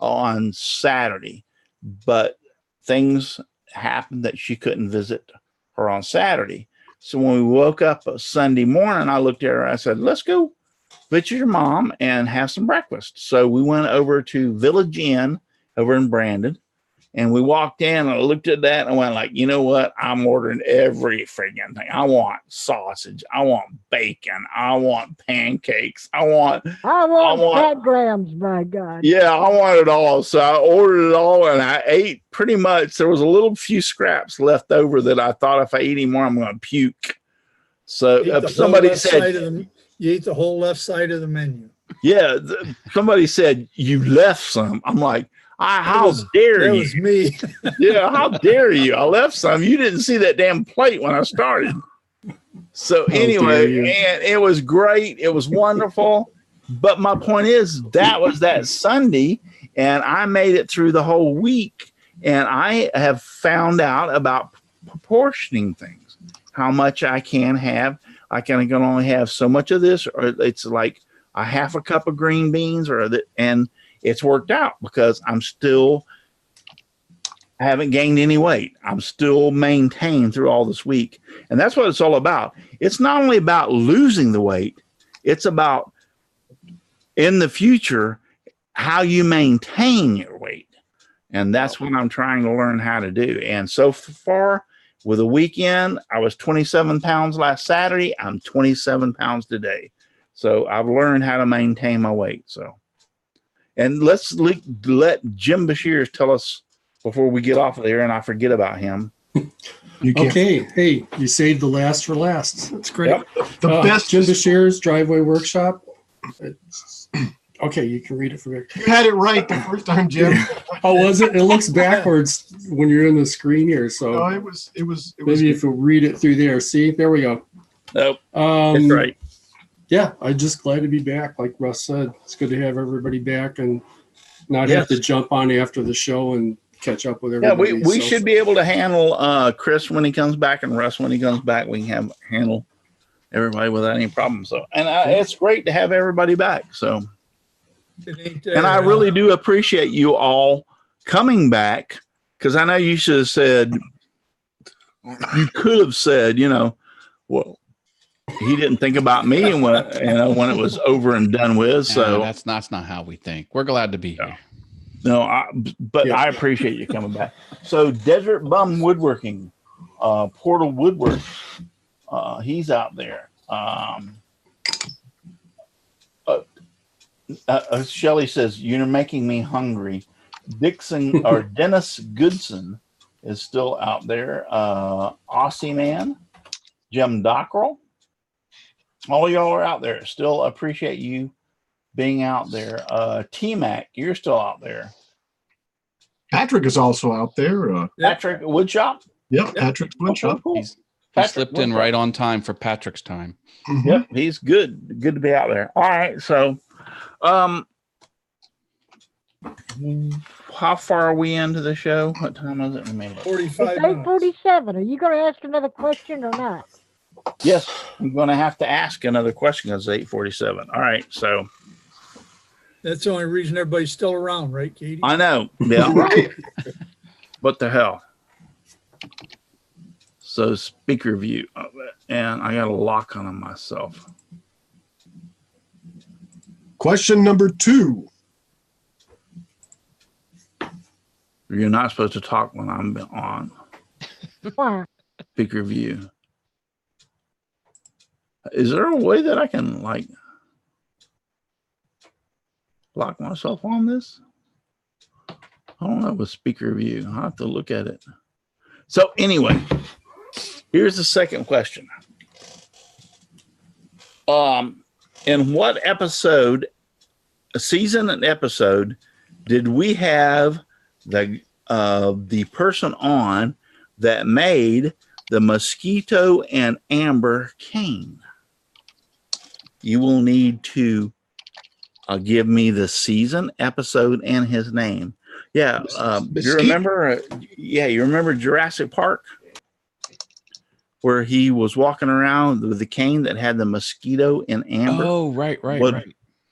on Saturday, but things happened that she couldn't visit her on Saturday. So when we woke up Sunday morning, I looked at her. I said, let's go visit your mom and have some breakfast. So we went over to Village Inn over in Brandon. And we walked in and I looked at that and I went like, you know what? I'm ordering every friggin' thing. I want sausage. I want bacon. I want pancakes. I want fat grams, my God. Yeah, I want it all. So I ordered it all and I ate pretty much. There was a little few scraps left over that I thought if I eat any more, I'm going to puke. So if somebody said, you ate the whole left side of the menu. Yeah, somebody said, you left some. I'm like, how dare you? That was me. Yeah, how dare you? I left some. You didn't see that damn plate when I started. So anyway, and it was great. It was wonderful. But my point is, that was that Sunday, and I made it through the whole week. And I have found out about proportioning things, how much I can have. I can only have so much of this, or it's like a half a cup of green beans, and it's worked out because I haven't gained any weight. I'm still maintained through all this week. And that's what it's all about. It's not only about losing the weight, it's about in the future, how you maintain your weight. And that's what I'm trying to learn how to do. And so far with a weekend, I was 27 pounds last Saturday. I'm 27 pounds today. So I've learned how to maintain my weight. So. And let's let Jim Bashir tell us before we get off of there, and I forget about him. Okay. Hey, you saved the last for last. That's great. Yep. The best Jim Bashir's Driveway Workshop. Okay, you can read it for me. You had it right the first time, Jim. Oh, was it? It looks backwards when you're in the screen here. So no, it was maybe if you read it through there. See, there we go. Nope. That's right. Yeah, I'm just glad to be back. Like Russ said, it's good to have everybody back and not have to jump on after the show and catch up with everybody. Yeah, we should be able to handle Chris when he comes back and Russ when he comes back. We can handle everybody without any problems. So, and it's great to have everybody back. So, and I really do appreciate you all coming back, because I know you should have said, you could have said, well, he didn't think about me and when it was over and done with. So that's not how we think. We're glad to be here. No, I appreciate you coming back. So Desert Bum Woodworking, Portal Woodwork, he's out there. Shelly says, you're making me hungry. Dennis Goodson is still out there. Aussie Man, Jim Dockrell. All y'all are out there. Still appreciate you being out there. T-Mac, you're still out there. Patrick is also out there. Patrick Woodshop? Yep, Patrick's Woodshop. Cool. He slipped in right on time for Patrick's time. Mm-hmm. Yep, he's good. Good to be out there. All right, so how far are we into the show? What time is it? 45 It's minutes. 8:47. Are you going to ask another question or not? Yes, I'm going to have to ask another question because it's 8:47. All right, so. That's the only reason everybody's still around, right, Katie? I know. Yeah. What the hell? So speaker view of it, and I got a lock on myself. Question number 2. You're not supposed to talk when I'm on Why? speaker view. Is there a way that I can lock myself on this? I don't know with speaker view. I'll have to look at it. So anyway, here's the second question. In what episode, season and episode, did we have the person on that made the mosquito and amber cane? You will need to give me the season, episode, and his name. Yeah, you remember? You remember Jurassic Park, where he was walking around with the cane that had the mosquito and amber. Oh, right.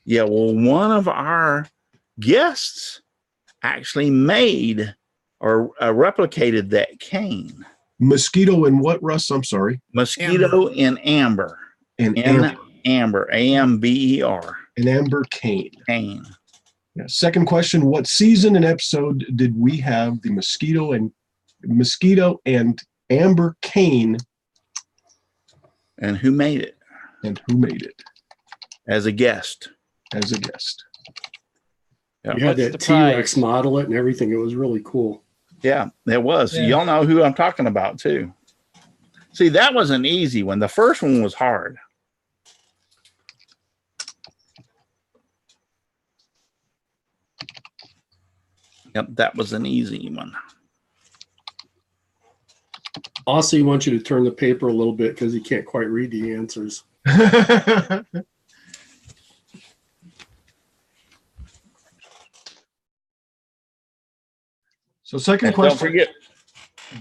Yeah, well, one of our guests actually made or replicated that cane. Mosquito and what, Russ? I'm sorry. Mosquito in amber. And amber. A-M-B-E-R. An amber cane. Cane. Yeah. Second question: what season and episode did we have the mosquito and amber cane? And who made it? And who made it? As a guest. As a guest. Yeah. You had that T-Rex model it and everything. It was really cool. Yeah, it was. Yeah. Y'all know who I'm talking about too. See, that was an easy one. The first one was hard. Yep, that was an easy one. Also, he wants you to turn the paper a little bit because he can't quite read the answers. So second And question. don't forget,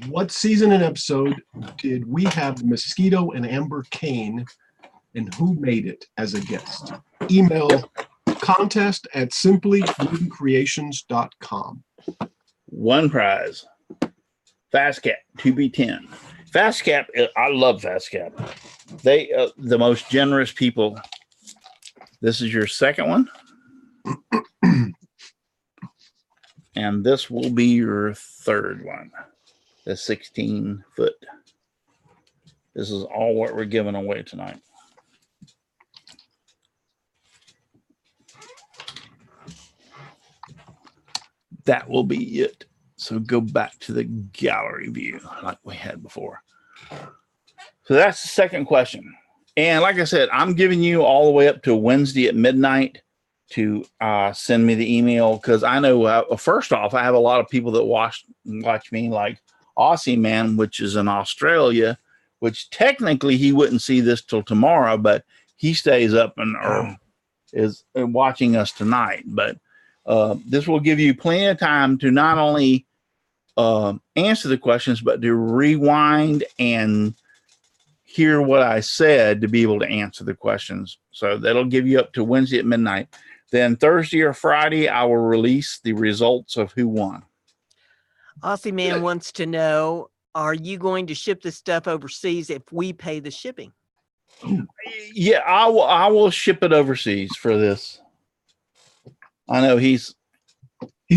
what season and episode did we have the mosquito and amber cane, and who made it as a guest? Email contest@simplywoodcreations.com. one prize. Fast Cap 2B10. Fast Cap, I love Fast Cap. They the most generous people. This is your second one. And this will be your third one. The 16-foot. This is all what we're giving away tonight. That will be it. So go back to the gallery view like we had before. So that's the second question. And like I said, I'm giving you all the way up to Wednesday at midnight to send me the email, because I know, first off, I have a lot of people that watch me, like Aussie Man, which is in Australia, which technically he wouldn't see this till tomorrow, but he stays up and is watching us tonight. But this will give you plenty of time to not only answer the questions, but to rewind and hear what I said to be able to answer the questions. So that'll give you up to Wednesday at midnight. Then Thursday or Friday, I will release the results of who won. Aussie Man wants to know, are you going to ship this stuff overseas if we pay the shipping? Yeah, I will ship it overseas for this. I know he's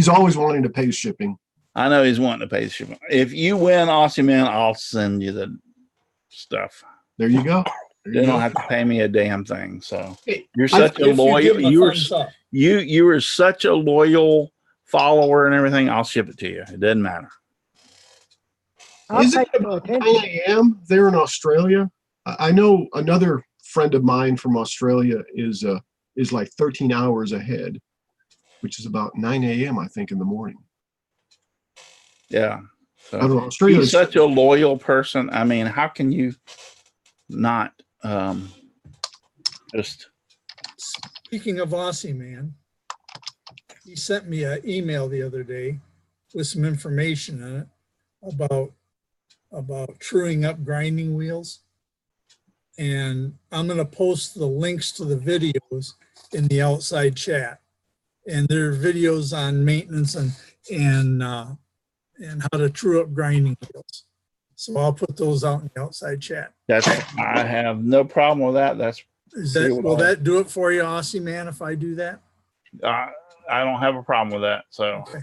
always wanting to pay shipping. I know he's wanting to pay the shipping. If you win, Aussie Man, I'll send you the stuff. There you go. You don't have to pay me a damn thing. So Hey, you're such a loyal. You are such a loyal follower and everything. I'll ship it to you. It doesn't matter. Is it about 9 a.m. there in Australia? I know another friend of mine from Australia is like 13 hours ahead, which is about 9 a.m. I think in the morning. Yeah. So I don't know, Australia's he's such a loyal person. I mean, how can you not just? Speaking of Aussie Man, he sent me an email the other day with some information on it about truing up grinding wheels. And I'm going to post the links to the videos in the outside chat. And there are videos on maintenance and how to true up grinding wheels. So I'll put those out in the outside chat. I have no problem with that. Will that do it for you, Aussie Man, if I do that? I don't have a problem with that. So. Okay.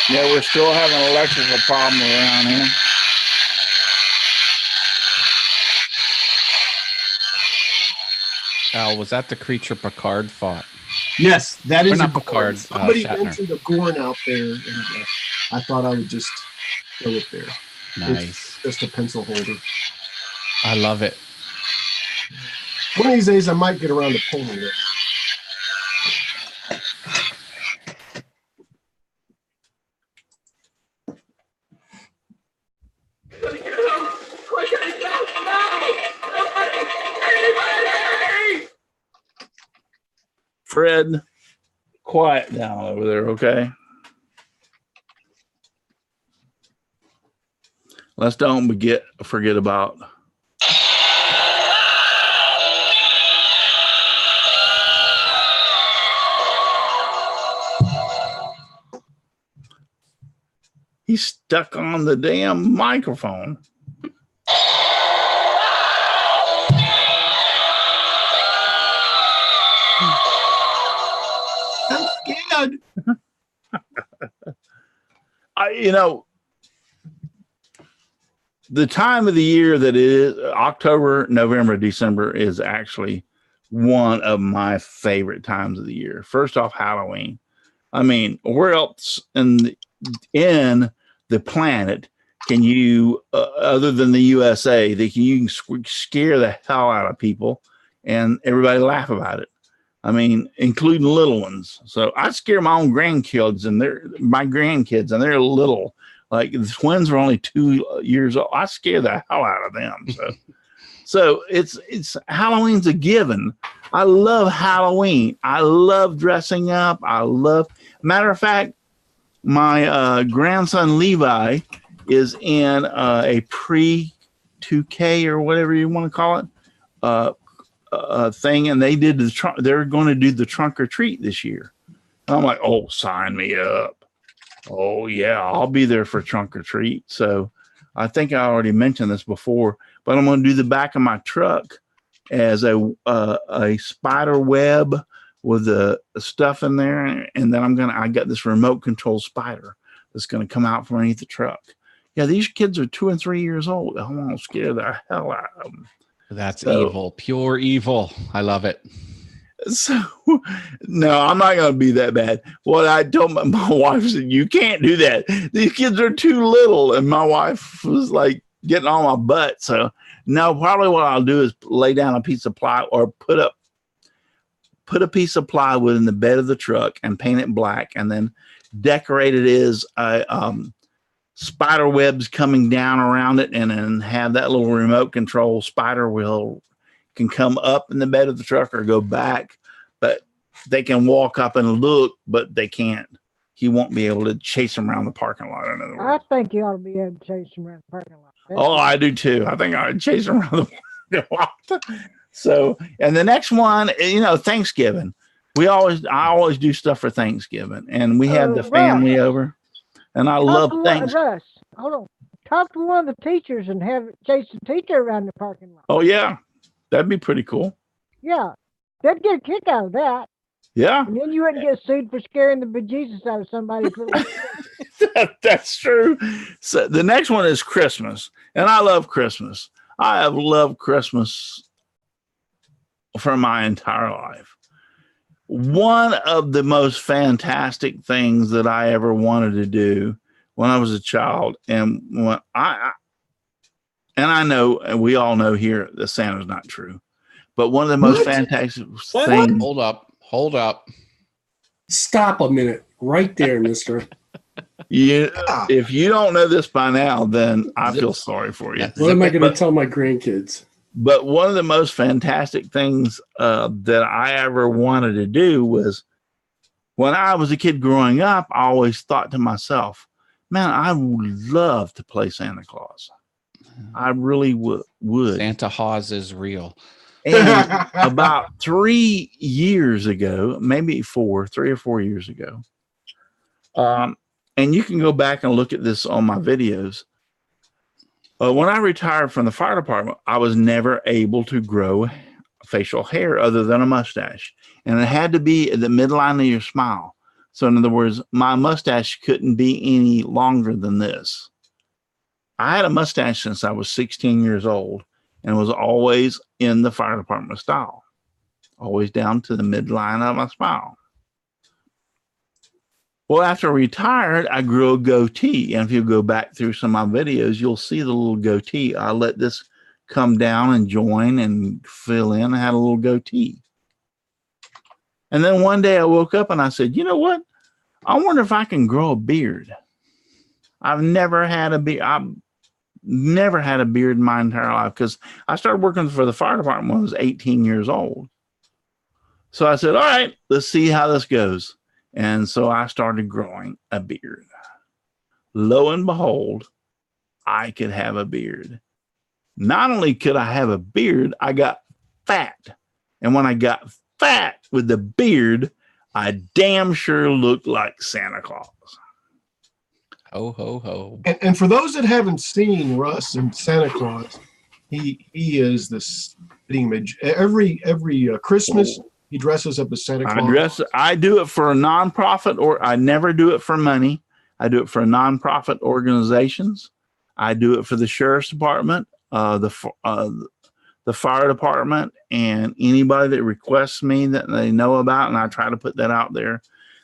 Yeah, we're still having an electrical problem around here. Al, was that the creature Picard fought? Yes, that is not a Picard. Somebody Shatner. mentioned a Gorn out there, and I thought I would just throw it there. Nice. It's just a pencil holder. I love it. One of these days, I might get around to pulling it. Fred, quiet down over there, okay? Let's don't forget about. he's stuck on the damn microphone. I'm scared. The time of the year that it is, October, November, December, is actually one of my favorite times of the year. First off, Halloween. I mean, where else in the planet can you, other than the USA, that you can scare the hell out of people and everybody laugh about it? I mean, including little ones. So I scare my own grandkids, and they're little. Like the twins are only 2 years old. I scare the hell out of them. So it's Halloween's a given. I love Halloween. I love dressing up. Matter of fact, my grandson Levi is in a pre-2K or whatever you want to call it thing, and they're going to do the trunk or treat this year. And I'm like, oh, sign me up. Oh yeah, I'll be there for trunk or treat. So I think I already mentioned this before, but I'm going to do the back of my truck as a spider web with the stuff in there, and then I got this remote control spider that's going to come out from underneath the truck. Yeah, these kids are 2 and 3 years old. I want to scare the hell out of them. That's evil, pure evil. I love it. So, no, I'm not going to be that bad. What I told my wife said, you can't do that. These kids are too little. And my wife was like getting on my butt. So, no, probably what I'll do is lay down a piece of plywood or put a piece of plywood in the bed of the truck and paint it black, and then decorate it as spider webs coming down around it, and then have that little remote control spider wheel can come up in the bed of the truck or go back, but they can walk up and look, but they can't. He won't be able to chase them around the parking lot. In other words. I think you ought to be able to chase them around the parking lot. I do too. I think I would chase them around the parking lot. So, and the next one, Thanksgiving. I always do stuff for Thanksgiving, and we have the family over, and I love Thanksgiving. Russ, hold on. Talk to one of the teachers and have it chase the teacher around the parking lot. Oh yeah. That'd be pretty cool. Yeah, they'd get a kick out of that. Yeah. And then you wouldn't get sued for scaring the bejesus out of somebody. That's true. So the next one is Christmas. And I love Christmas. I have loved Christmas for my entire life. One of the most fantastic things that I ever wanted to do when I was a child, and when I know, and we all know here that Santa's not true, but one of the most fantastic things. Hold up. Stop a minute right there, mister. If you don't know this by now, then I feel sorry for you. What am I going to tell my grandkids? But one of the most fantastic things that I ever wanted to do was, when I was a kid growing up, I always thought to myself, man, I would love to play Santa Claus. I really would. Santa Hawes is real. And about 3 years ago, maybe 3 or 4 years ago, and you can go back and look at this on my videos. When I retired from the fire department, I was never able to grow facial hair other than a mustache. And it had to be at the midline of your smile. So in other words, my mustache couldn't be any longer than this. I had a mustache since I was 16 years old and was always in the fire department style, always down to the midline of my smile. Well, after I retired, I grew a goatee. And if you go back through some of my videos, you'll see the little goatee. I let this come down and join and fill in. I had a little goatee. And then one day I woke up and I said, you know what? I wonder if I can grow a beard. I've never had a beard. I've never had a beard in my entire life because I started working for the fire department when I was 18 years old. So I said, all right, let's see how this goes. And so I started growing a beard. Lo and behold, I could have a beard. Not only could I have a beard, I got fat. And when I got fat with the beard, I damn sure looked like Santa Claus. Ho, ho, ho. And for those that haven't seen Russ and Santa Claus, he is this image. Every Christmas, he dresses up as Santa Claus. I do it for a nonprofit, or I never do it for money. I do it for nonprofit organizations. I do it for the sheriff's department, the fire department, and anybody that requests me that they know about, and I try to put that out there.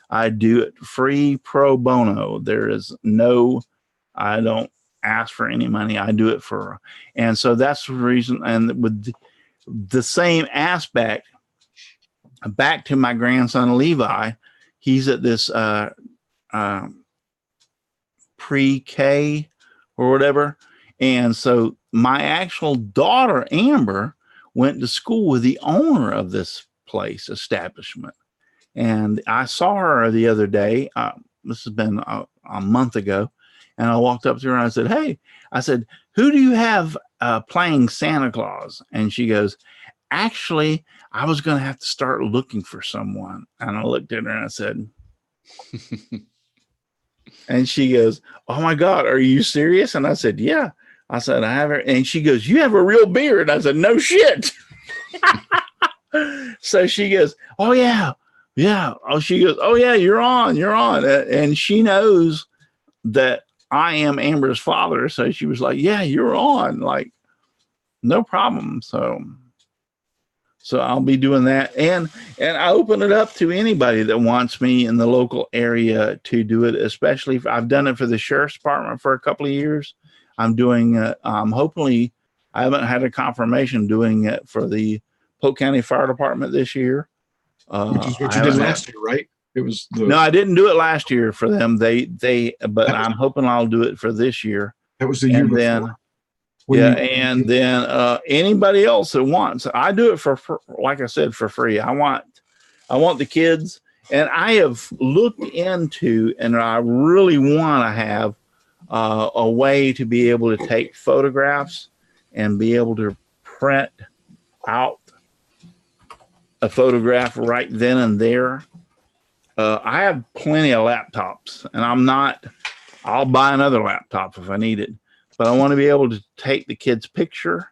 I do it free, pro bono. I don't ask for any money. I do it for, and so that's the reason. And with the same aspect, back to my grandson Levi, he's at this pre-K or whatever, and so my actual daughter Amber went to school with the owner of this establishment. And I saw her the other day. This has been a month ago. And I walked up to her and I said, "Hey," I said, "who do you have playing Santa Claus?" And she goes, "Actually, I was going to have to start looking for someone." And I looked at her and I said, and she goes, "Oh my God, are you serious?" And I said, "Yeah." I said, "I have her." And she goes, "You have a real beard." I said, "No shit." So she goes, "Oh yeah. Yeah." Oh, she goes, "Oh yeah, you're on. And she knows that I am Amber's father. So she was like, "Yeah, you're on." Like, no problem. So I'll be doing that. And I open it up to anybody that wants me in the local area to do it, especially if I've done it for the sheriff's department for a couple of years. I'm doing hopefully, I haven't had a confirmation doing it for the Polk County Fire Department this year. Which is what you did last year, right? It was no, I didn't do it last year for them. But I'm hoping I'll do it for this year. That was the year before. Then anybody else that wants, I do it for, like I said, for free. I want the kids, and I have looked into, and I really want to have a way to be able to take photographs and be able to print out a photograph right then and there. I have plenty of laptops, and I'll buy another laptop if I need it, but I want to be able to take the kid's picture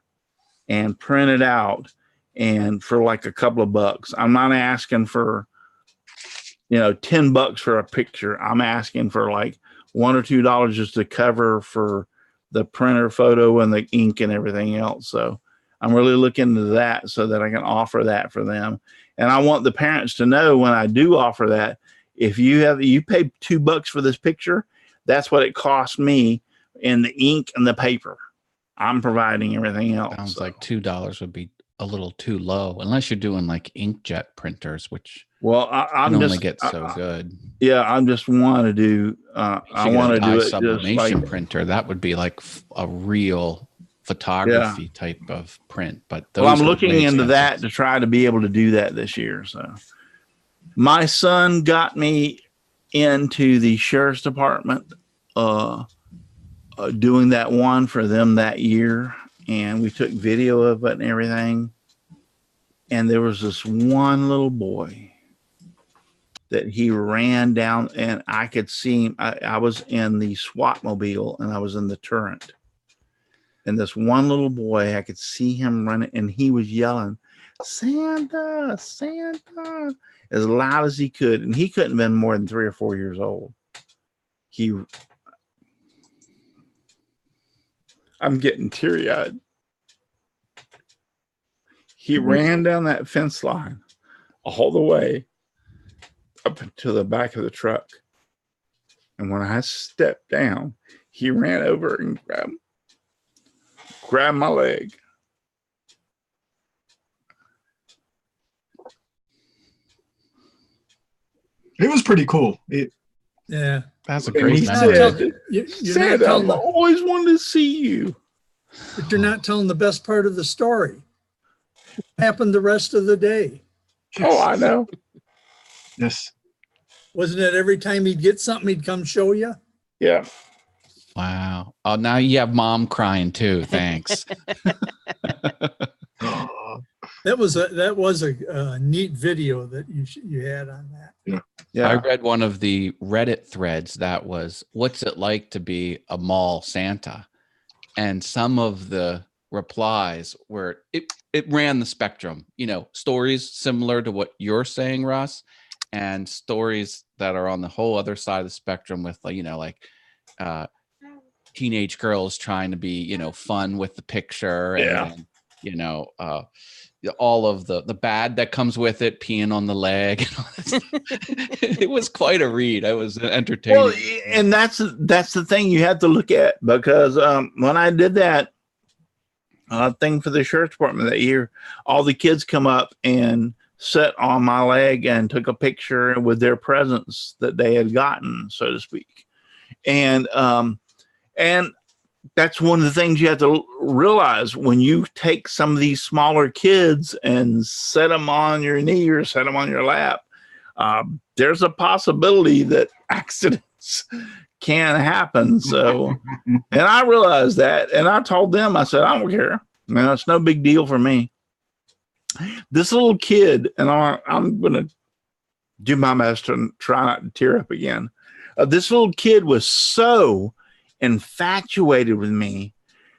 and print it out, and for like a couple of bucks. I'm not asking for, $10 for a picture. I'm asking for like $1 or $2 just to cover for the printer photo and the ink and everything else. So I'm really looking into that so that I can offer that for them. And I want the parents to know when I do offer that, if you pay $2 for this picture, that's what it cost me in the ink and the paper. I'm providing everything else. Sounds like $2 would be a little too low, unless you're doing like inkjet printers, which I'm only get so good. Yeah, I just want to do. I want to do it sublimation just like printer. That would be like a real photography type of print. But I'm looking into that to try to be able to do that this year. So my son got me into the sheriff's department, doing that one for them that year, and we took video of it and everything. And there was this one little boy that he ran down, and I could see him. I was in the SWAT mobile and I was in the turret. And this one little boy, I could see him running, and he was yelling, "Santa, Santa," as loud as he could. And he couldn't have been more than 3 or 4 years old. I'm getting teary-eyed. He ran down that fence line all the way up to the back of the truck. And when I stepped down, he ran over and grabbed my leg. It was pretty cool. Yeah. That's a great memory. Santa, I've always wanted to see you. But you're not telling the best part of the story. What happened the rest of the day? Oh, I know. Yes. Wasn't it every time he'd get something, he'd come show you? Yeah. Wow. Oh, now you have mom crying too. Thanks. That was a neat video that you had on that. Yeah. Yeah. I read one of the Reddit threads that was, what's it like to be a mall Santa? And some of the replies were, it ran the spectrum, stories similar to what you're saying, Russ, and stories that are on the whole other side of the spectrum with, teenage girls trying to be, fun with the picture, and all of the bad that comes with it, peeing on the leg. It was quite a read. I was entertaining. Well, and that's the thing you have to look at, because when I did that thing for the sheriff's department that year, all the kids come up and sat on my leg and took a picture with their presents that they had gotten, so to speak. And that's one of the things you have to realize when you take some of these smaller kids and set them on your knee or set them on your lap. There's a possibility that accidents can happen. So, and I realized that, and I told them, I said, I don't care. Man, it's no big deal for me. This little kid, and I'm going to do my best to try not to tear up again. This little kid was so infatuated with me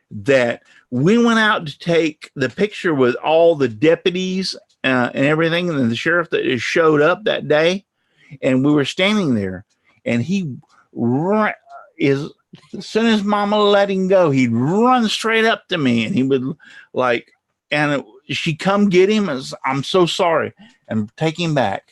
that we went out to take the picture with all the deputies and everything, and then the sheriff that showed up that day, and we were standing there, and as soon as Mama let him go, he'd run straight up to me, and he would she'd come get him, and I'm so sorry, and take him back.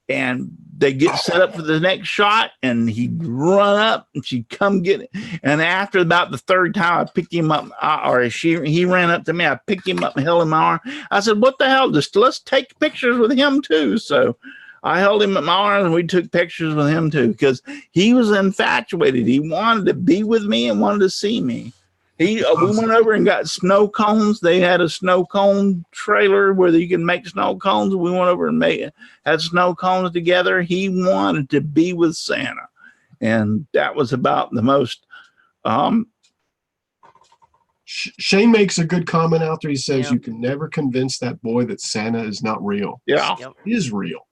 And they get set up for the next shot, and he'd run up, and she'd come get it. And after about the third time, I picked him up, he ran up to me. I picked him up and held him in my arm. I said, "What the hell? Let's take pictures with him too." So I held him in my arms, and we took pictures with him too, because he was infatuated. He wanted to be with me and wanted to see me. We went over and got snow cones. They had a snow cone trailer where you can make snow cones. We went over and had snow cones together. He wanted to be with Santa. And that was about the most. Shane makes a good comment out there. He says, you can never convince that boy that Santa is not real. Yeah. He is real.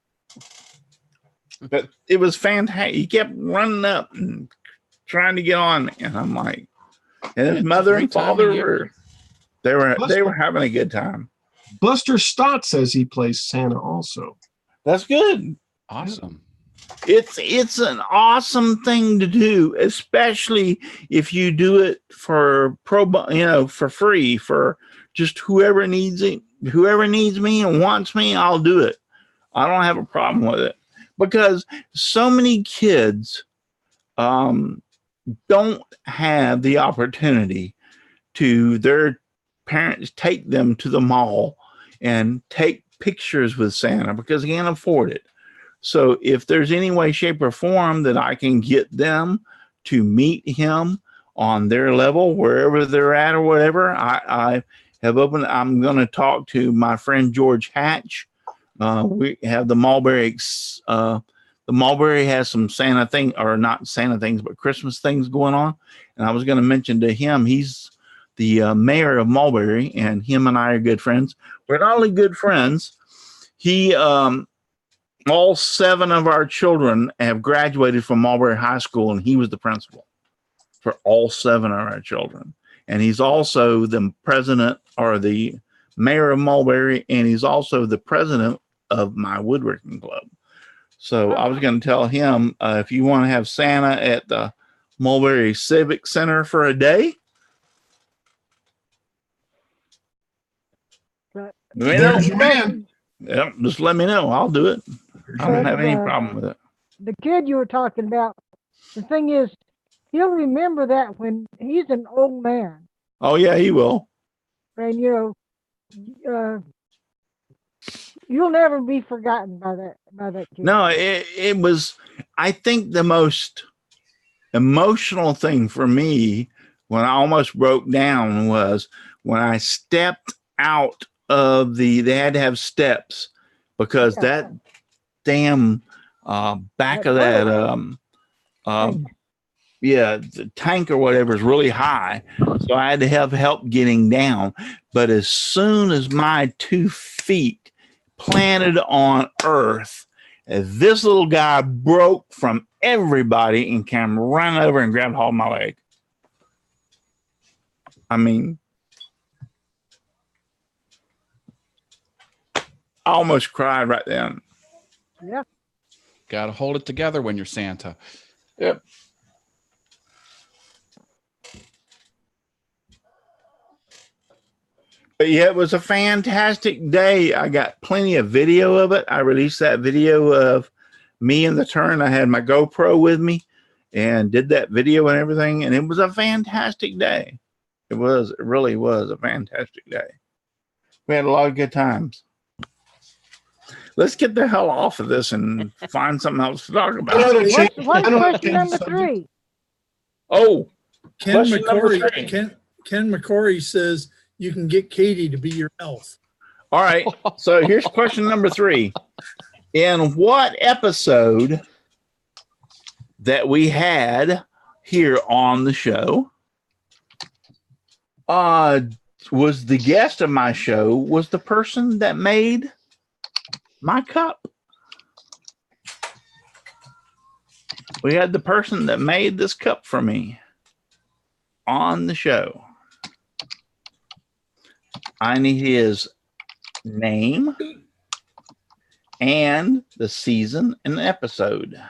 But it was fantastic. He kept running up and trying to get on me. And I'm like, and his mother and father they were having a good time. Buster Stott says he plays Santa also. That's good. Awesome. It's an awesome thing to do, especially if you do it for for free, for just whoever needs it, whoever needs me and wants me, I'll do it. I don't have a problem with it, because so many kids don't have the opportunity to their parents take them to the mall and take pictures with Santa because they can't afford it. So if there's any way, shape, or form that I can get them to meet him on their level, wherever they're at or whatever, I have opened. I'm going to talk to my friend George Hatch. We have the Mulberry. The Mulberry has some Santa thing, or not Santa things, but Christmas things going on. And I was going to mention to him, he's the mayor of Mulberry, and him and I are good friends. We're not only good friends, all 7 of our children have graduated from Mulberry High School, and he was the principal for all 7 of our children. And he's also the president, or the mayor of Mulberry, and he's also the president of my woodworking club. So I was going to tell him, if you want to have Santa at the Mulberry Civic Center for a day, there's your man. Yeah, just let me know. I'll do it. I don't have any problem with it. The kid you were talking about, the thing is, he'll remember that when he's an old man. Oh, yeah, he will. And, you'll never be forgotten by that kid. No, it was, I think, the most emotional thing for me when I almost broke down was when I stepped out of they had to have steps, because that damn back of that the tank or whatever is really high, so I had to have help getting down. But as soon as my 2 feet planted on earth, This little guy broke from everybody and came running over and grabbed hold of my leg. I mean, I almost cried right then. Yeah. Got to hold it together when you're Santa. Yep. But yeah, it was a fantastic day. I got plenty of video of it. I released that video of me in the turn. I had my GoPro with me and did that video and everything. And it was a fantastic day. It really was a fantastic day. We had a lot of good times. Let's get the hell off of this and find something else to talk about. What's question number 3? Oh, Ken McCory says you can get Katie to be your elf. All right. So here's question number 3. In what episode that we had here on the show was the guest of my show was the person that made my cup? We had the person that made this cup for me on the show. I need his name and the season and episode.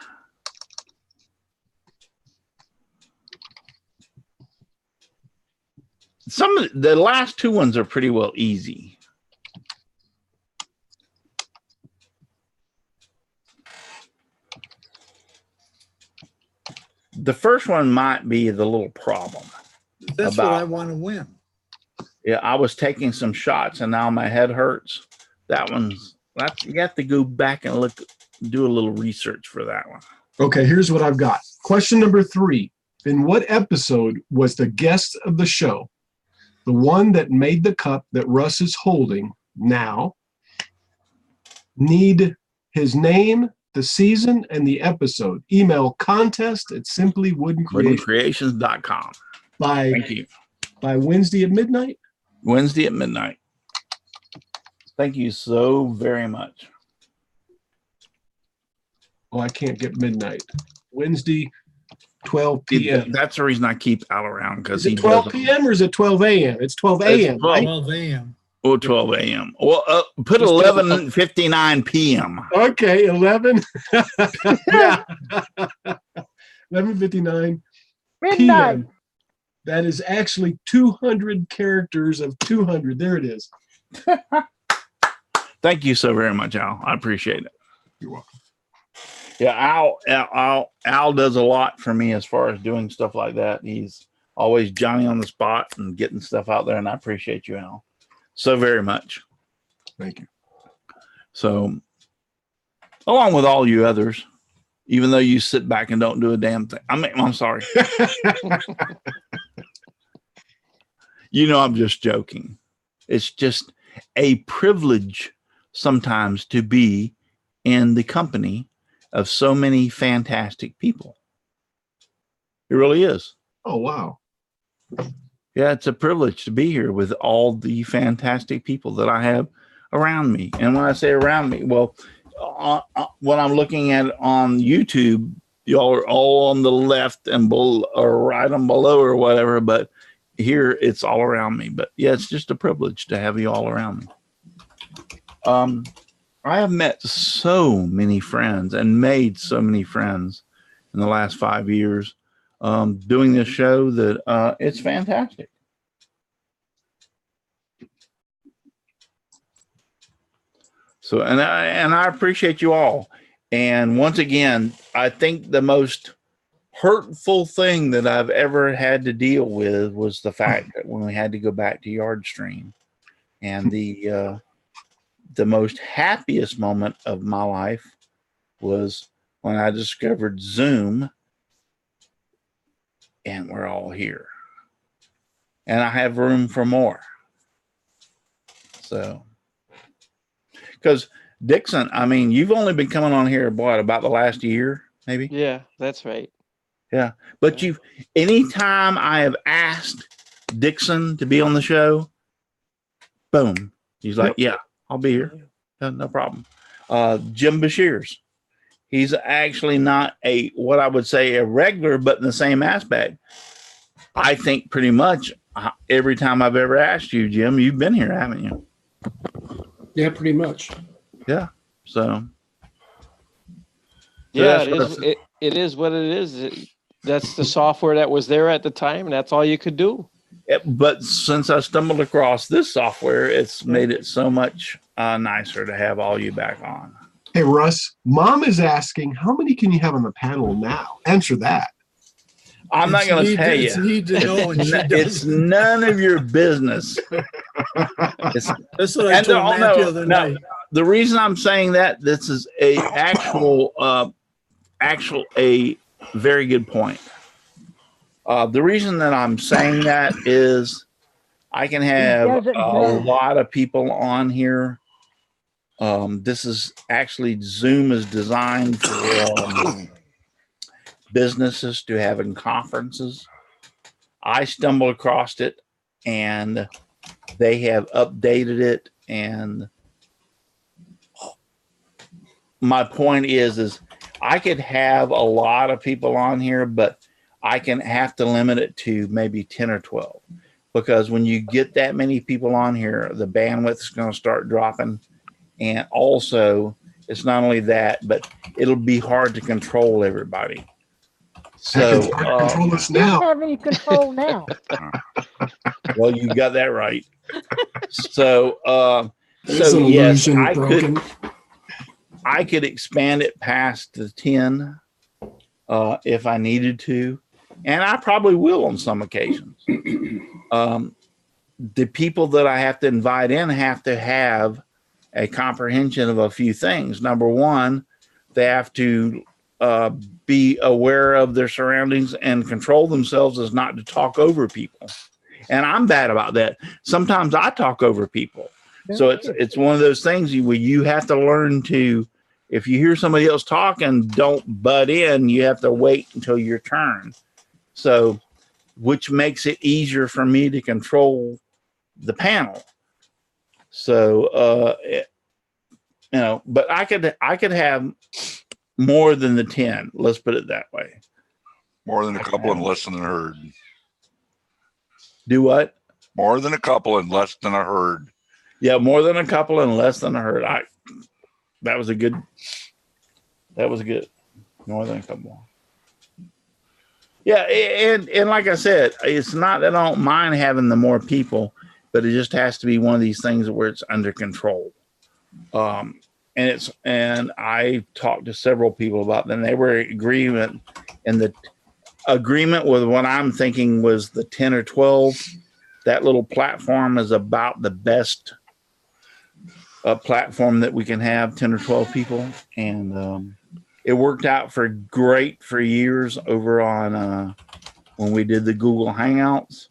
Some of the last 2 ones are pretty well easy. The first one might be the little problem. That's what I want to win. Yeah, I was taking some shots and now my head hurts. You have to go back and do a little research for that one. Okay, here's what I've got. Question number 3. In what episode was the guest of the show, the one that made the cup that Russ is holding now, need his name, the season, and the episode? Email contest@simplywoodencreations.com. Thank you. By Wednesday at midnight? Wednesday at midnight. Thank you so very much. Oh, I can't get midnight. Wednesday, 12 p.m. That's the reason I keep Al around, because Is it 12 p.m. or is it 12 a.m.? It's 12 a.m. 12 a.m. Or 12 a.m. Well, put 11:59 p.m. Okay, 11. Yeah. 11:59 p.m. That is actually 200 characters of 200. There it is. Thank you so very much, Al. I appreciate it. You're welcome. Yeah, Al does a lot for me as far as doing stuff like that. He's always Johnny on the spot and getting stuff out there, and I appreciate you, Al, so very much. Thank you. So, along with all you others, even though you sit back and don't do a damn thing. I'm sorry. I'm just joking. It's just a privilege sometimes to be in the company of so many fantastic people. It really is. Oh, wow. Yeah, it's a privilege to be here with all the fantastic people that I have around me. And when I say around me, well, when I'm looking at it on YouTube, y'all are all on the left and below, or right and below or whatever, but here it's all around me. But yeah, it's just a privilege to have you all around me. I have met so many friends and made so many friends in the last 5 years doing this show that it's fantastic. So, and I appreciate you all. And once again, I think the most hurtful thing that I've ever had to deal with was the fact that when we had to go back to Yardstream, and the most happiest moment of my life was when I discovered Zoom, and we're all here, and I have room for more. So, because Dixon, I mean, you've only been coming on here, what, about the last year, maybe? Yeah, that's right. Yeah. But anytime I have asked Dixon to be on the show, boom, he's like, yeah, I'll be here. No problem. Jim Bashir's, He's actually not what I would say a regular, but in the same aspect. I think pretty much every time I've ever asked you, Jim, you've been here, haven't you? Yeah, pretty much. Yeah. So. Yeah, it is what it is. That's the software that was there at the time, and that's all you could do. But since I stumbled across this software, it's made it so much nicer to have all you back on. Hey, Russ, Mom is asking, how many can you have on the panel now? Answer that. I'm not going to tell you. It's need to know, and it's none of your business. That's what I told Matt the other night. The reason I'm saying that, this is a a very good point. The reason that I'm saying that is I can have a lot of people on here. This is actually, Zoom is designed for businesses to have in conferences. I stumbled across it and they have updated it. And my point is I could have a lot of people on here, but I can have to limit it to maybe 10 or 12, because when you get that many people on here, the bandwidth is going to start dropping. And also, it's not only that, but it'll be hard to control everybody. So control us now. You don't have any control now. Well, you got that right. So yes, I could expand it past the 10 if I needed to, and I probably will on some occasions. The people that I have to invite in have to have a comprehension of a few things. Number one, they have to be aware of their surroundings and control themselves as not to talk over people. And I'm bad about that. Sometimes I talk over people. So it's one of those things where you have to learn to, if you hear somebody else talking, don't butt in. You have to wait until your turn. So, which makes it easier for me to control the panel. So, but I could have more than the 10. Let's put it that way. More than a couple and less than a herd. Do what? More than a couple and less than a herd. Yeah, more than a couple and less than a herd. That was good. More than a couple. Yeah, and like I said, it's not that I don't mind having the more people, but it just has to be one of these things where it's under control. And I talked to several people about them. They were in agreement, and the agreement with what I'm thinking was the 10 or 12. That little platform is about the best platform that we can have, 10 or 12 people. And it worked out great for years over on when we did the Google Hangouts.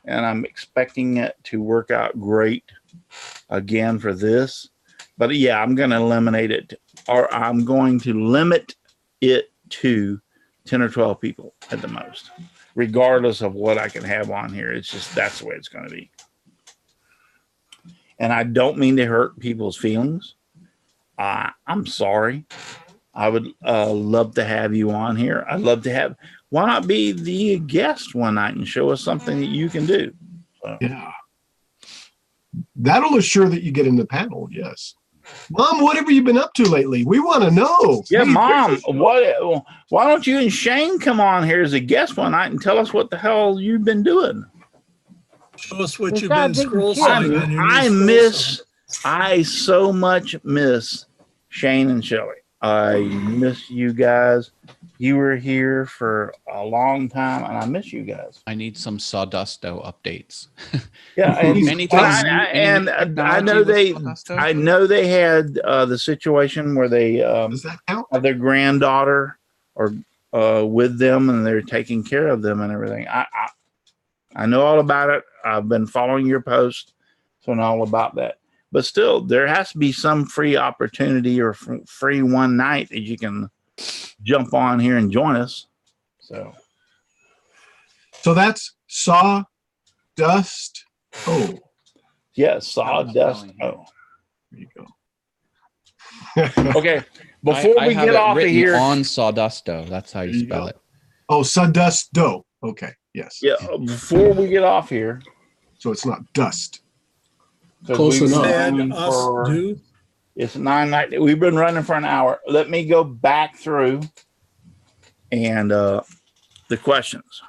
And I'm expecting it to work out great again for this. But yeah, I'm going to eliminate it, or I'm going to limit it to 10 or 12 people at the most, regardless of what I can have on here. It's just, that's the way it's going to be. And I don't mean to hurt people's feelings. I'm sorry. I would love to have you on here. I'd love to why not be the guest one night and show us something that you can do? So. Yeah. That'll assure that you get in the panel, yes. Mom, what have you been up to lately? We want to know. Yeah, hey, Mom, why don't you and Shane come on here as a guest one night and tell us what the hell you've been doing? Show us what you've been scrolling. I so much miss Shane and Shelley. I miss you guys. You were here for a long time, and I miss you guys. I need some Sawdusto updates. Yeah, and I know they had the situation where they have their granddaughter or with them, and they're taking care of them and everything. I know all about it. I've been following your post, so I know all about that. But still, there has to be some free opportunity or free one night that you can jump on here and join us. So that's Sawdust. Oh, yeah, Sawdust. Oh, there you go. Okay, Before I we have get it off of written here, on Sawdusto. That's how you spell it. Oh, sawdust dough. Okay. Yes. yeah, before we get off here, So it's not dust. 'cause Close we've enough. been Said running us for- do. It's 9:90. We've been running for an hour. Let me go back through and the questions.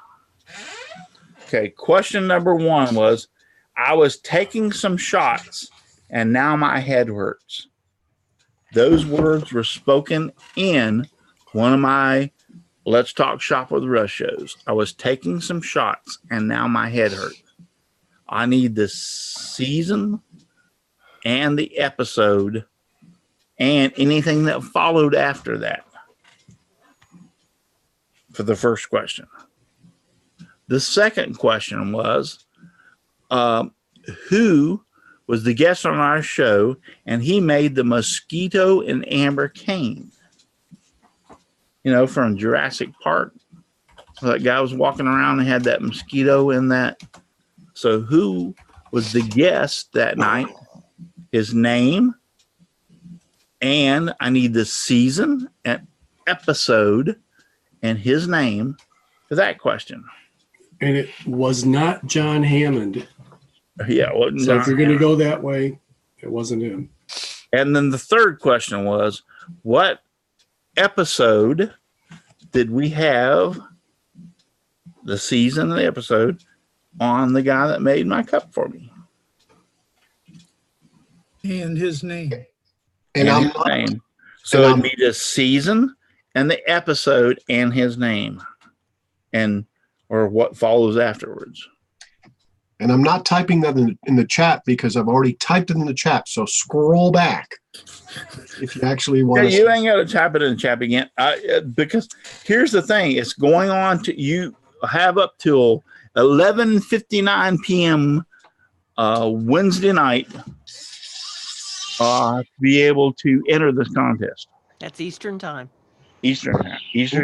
Okay, question number 1 was, I was taking some shots and now my head hurts. Those words were spoken in one of my Let's Talk Shop with Russ shows. I was taking some shots and now my head hurts. I need the season and the episode and anything that followed after that for the first question. The second question was, who was the guest on our show and he made the mosquito and amber cane? You know, from Jurassic Park. That guy was walking around and had that mosquito in that. So who was the guest that night? His name, and I need the season and episode and his name for that question. And it was not John Hammond. Yeah. Well, So if you're going to go that way, it wasn't him. And then the third question was, what episode did we have the season of the episode on the guy that made my cup for me? And his name. And I'm his not, name. So it'd be the season and the episode and his name, and or what follows afterwards. and I'm not typing that in the chat because I've already typed it in the chat. So scroll back if you actually want Yeah, you ain't got to type it in the chat again, because here's the thing: it's going on to you have up till 11:59 p.m. Wednesday night to be able to enter this contest. That's Eastern time. Eastern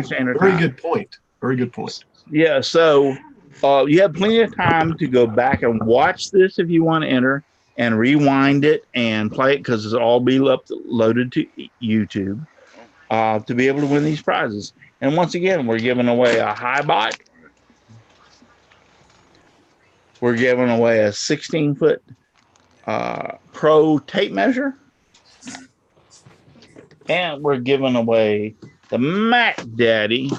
Standard Very Time. good point. Very good point. Yeah, so you have plenty of time to go back and watch this if you want to enter, and rewind it and play it because it'll all be loaded to YouTube to be able to win these prizes. And once again, we're giving away a high bot. We're giving away a 16-foot Pro tape measure. And we're giving away the Mac Daddy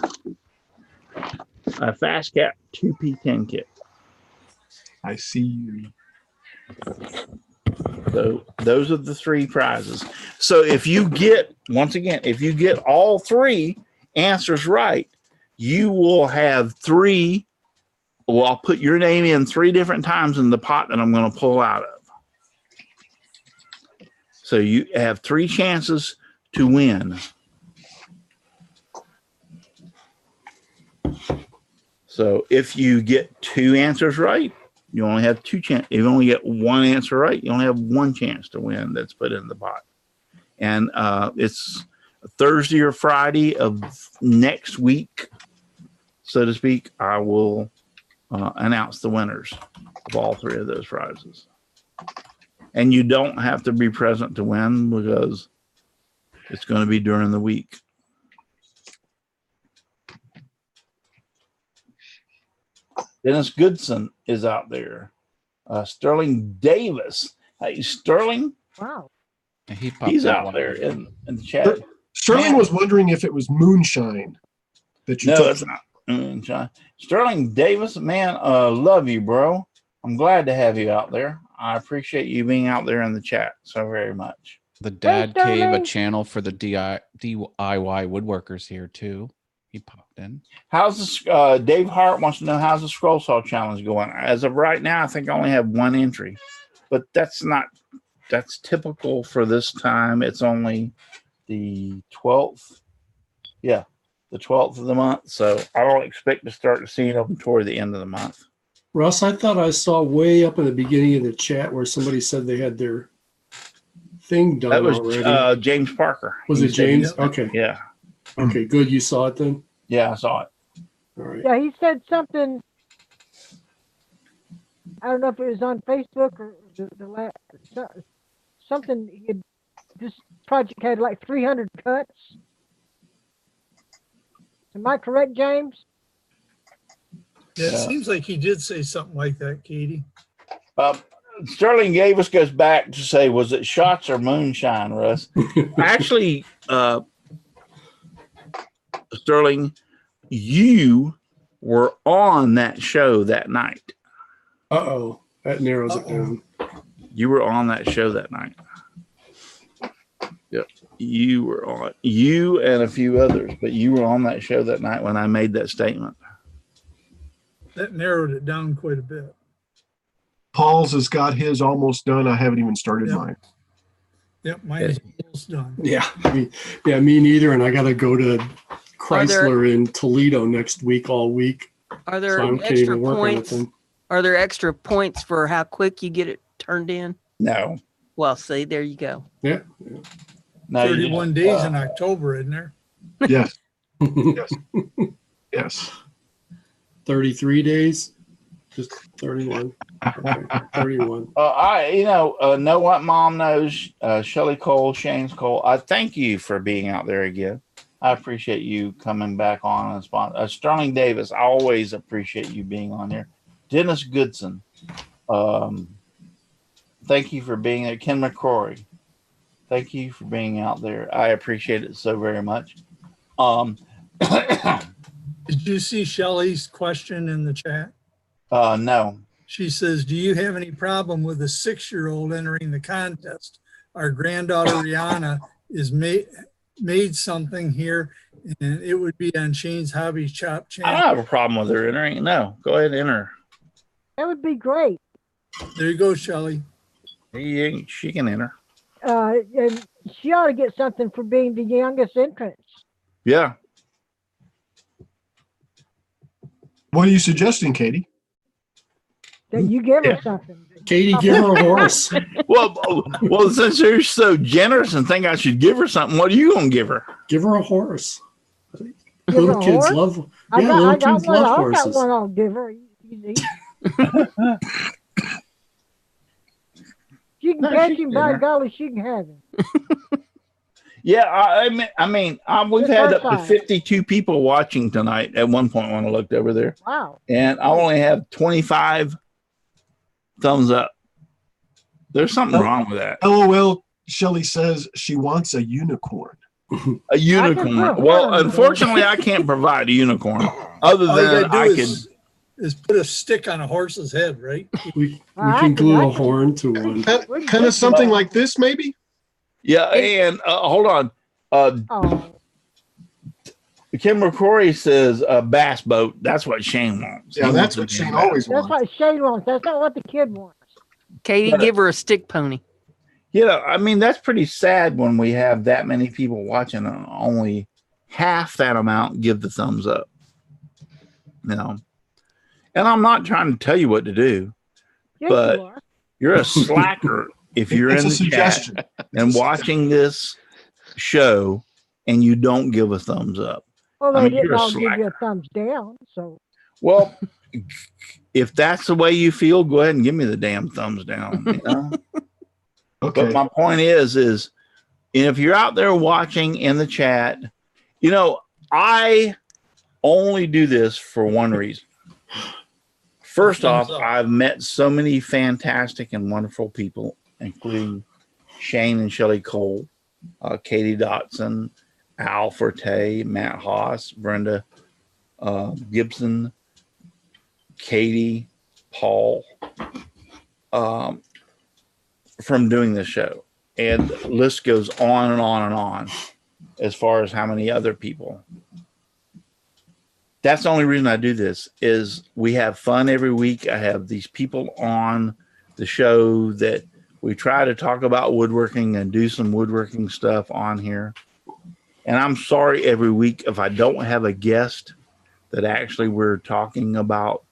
Fast Cap 2P10 kit. I see you. So those are the 3 prizes. So if you get, once again, if you get all 3 answers right, you will have 3. Well, I'll put your name in 3 different times in the pot that I'm going to pull out of. So you have 3 chances to win. So if you get 2 answers right, you only have 2 chances. If you only get 1 answer right, you only have 1 chance to win that's put in the pot. And it's Thursday or Friday of next week, so to speak, I will announce the winners of all 3 of those prizes. And you don't have to be present to win because it's going to be during the week. Dennis Goodson is out there. Sterling Davis. Hey, Sterling. Wow. He's out there in the chat. Sterling was wondering if it was moonshine that you No, took. it's not moonshine. Sterling Davis, man, love you, bro. I'm glad to have you out there. I appreciate you being out there in the chat so very much. The Dad Cave, a Sterling. channel for the DIY woodworkers here too. He popped in. How's this? Dave Hart wants to know how's the scroll saw challenge going. As of right now, I think I only have 1 entry, but that's typical for this time. It's only the 12th. Yeah, the 12th of the month. So I don't expect to start seeing them toward the end of the month. Russ, I thought I saw way up in the beginning of the chat where somebody said they had their thing done That was already. James Parker. Was it James? Okay. Yeah. Okay, good. You saw it then? Yeah, I saw it. All right. Yeah, he said something. I don't know if it was on Facebook or something. He had this project had like 300 cuts. Am I correct, James? Yeah, it seems like he did say something like that, Katie. Sterling Davis goes back to say, was it shots or moonshine, Russ? Actually, Sterling, you were on that show that night. Uh-oh. That narrows it down. You were on that show that night. Yep. You were on. You and a few others, but you were on that show that night when I made that statement. That narrowed it down quite a bit. Paul's has got his almost done. I haven't even started mine. Yep, mine is almost done. Yeah. Me neither. And I got to go to Chrysler in Toledo next week, all week. Are there So I can't extra even work on it points? then. Are there extra points for how quick you get it turned in? No. Well, see, there you go. Yeah. No, 31 days in October, isn't there? Yes. Yes. Yes. 33 days? Just 31. Okay. 31. Know what mom knows, Shelly Cole, Shane's Cole. I thank you for being out there again. I appreciate you coming back on and sponsor. Sterling Davis, I always appreciate you being on here. Dennis Goodson, thank you for being there. Ken McCrory, thank you for being out there. I appreciate it so very much. Did you see Shelley's question in the chat? No. She says, do you have any problem with a 6-year-old entering the contest? Our granddaughter Rihanna is made something here, and it would be on Shane's Hobby Shop channel. I don't have a problem with her entering. No, go ahead and enter. That would be great. There you go, Shelley. She can enter. And she ought to get something for being the youngest entrant. Yeah. What are you suggesting, Katie? That you give her something. Katie, give her a horse. well, since you're so generous and think I should give her something, what are you going to give her? Give her a horse. Give Little her a kids horse? love. I Yeah, got little one. kids love I horses. got one. I'll give her. She can catch him. By golly, she can have him. Yeah, we've had up to 52 people watching tonight at one point when I looked over there. Wow. And I only have 25 thumbs up. There's something wrong with that. LOL, Shelley says she wants a unicorn. A unicorn. Well, unfortunately, I can't provide a unicorn. Other than I could. Is put a stick on a horse's head, right? We can glue a horn to one. Kind of something like this, maybe? Yeah, and hold on. Kim McCrory says bass boat. That's what Shane wants. Yeah, that's what Shane always wants. That's what Shane wants. That's not what the kid wants. Katie, give her a stick pony. That's pretty sad when we have that many people watching and only half that amount give the thumbs up. And I'm not trying to tell you what to do, but you're a slacker if you're in the chat and watching this show and you don't give a thumbs up. Well, they didn't all give you a thumbs down. So, well, if that's the way you feel, go ahead and give me the damn thumbs down. Okay. But my point is if you're out there watching in the chat, I only do this for one reason. First off, I've met so many fantastic and wonderful people, including Shane and Shelly Cole, Katie Dotson, Al Forte, Matt Haas, Brenda Gibson, Katie, Paul, from doing this show. And the list goes on and on and on as far as how many other people. That's the only reason I do this is we have fun every week. I have these people on the show that we try to talk about woodworking and do some woodworking stuff on here. And I'm sorry every week if I don't have a guest that actually we're talking about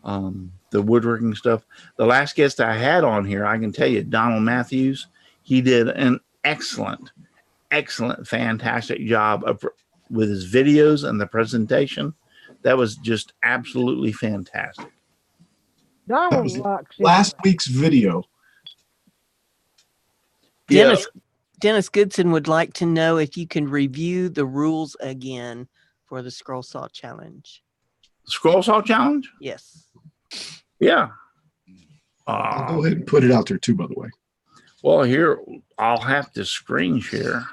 the woodworking stuff. The last guest I had on here, I can tell you, Donald Matthews, he did an excellent, fantastic job with his videos and the presentation. That was just absolutely fantastic. Donald rocks. Last week's video. Dennis Dennis Goodson would like to know if you can review the rules again for the Scroll Saw Challenge. Scroll Saw Challenge? Yes. Yeah. I'll go ahead and put it out there too, by the way. Well, here, I'll have to screen share.